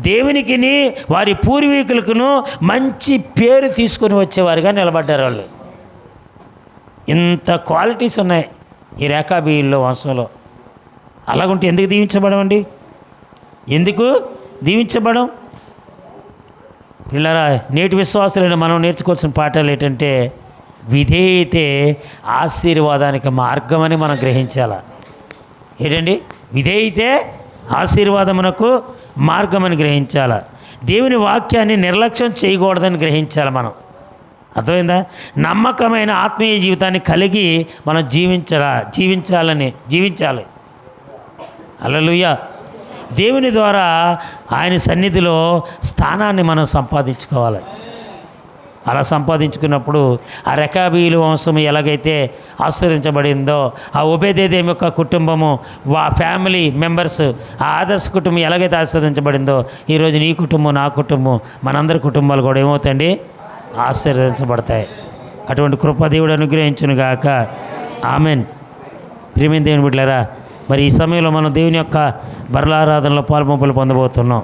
దేవునికిని వారి పూర్వీకులకును మంచి పేరు తీసుకొని వచ్చేవారుగా నిలబడ్డారు వాళ్ళు. ఇంత క్వాలిటీస్ ఉన్నాయి ఈ రేఖాబీయుల్లో వంశంలో. అలాగుంటే ఎందుకు దీవించబడమండి? ఎందుకు దీవించబడం? పిల్లరా, నేటి విశ్వాసులైన మనం నేర్చుకోవాల్సిన పాఠాలు ఏంటంటే విధేయతే ఆశీర్వాదానికి మార్గమని మనం గ్రహించాల. ఏంటండి? విధేయతే ఆశీర్వాదమునకు మార్గమని గ్రహించాల. దేవుని వాక్యాన్ని నిర్లక్ష్యం చేయకూడదని గ్రహించాలి మనం. అర్థమైందా? నమ్మకమైన ఆత్మీయ జీవితాన్ని కలిగి మనం జీవించాలి. హల్లెలూయా. దేవుని ద్వారా ఆయన సన్నిధిలో స్థానాన్ని మనం సంపాదించుకోవాలి. అలా సంపాదించుకున్నప్పుడు ఆ రేఖాబీయుల వంశం ఎలాగైతే ఆశీర్వదించబడిందో, ఆ ఓబేదేదోము యొక్క కుటుంబము, ఆ ఫ్యామిలీ మెంబర్స్, ఆ ఆదర్శ కుటుంబం ఎలాగైతే ఆశీర్వదించబడిందో, ఈరోజు నీ కుటుంబం, నా కుటుంబం, మనందరి కుటుంబాలు కూడా ఏమవుతాయండి? ఆశీర్వదించబడతాయి. అటువంటి కృప దేవుడు అనుగ్రహించును గాక. ఆమెన్. ప్రియమైన దేవుని బిడ్డలారా, మరి ఈ సమయంలో మనం దేవుని యొక్క బరలారాధనలో పాల్పంపులు పొందబోతున్నాం.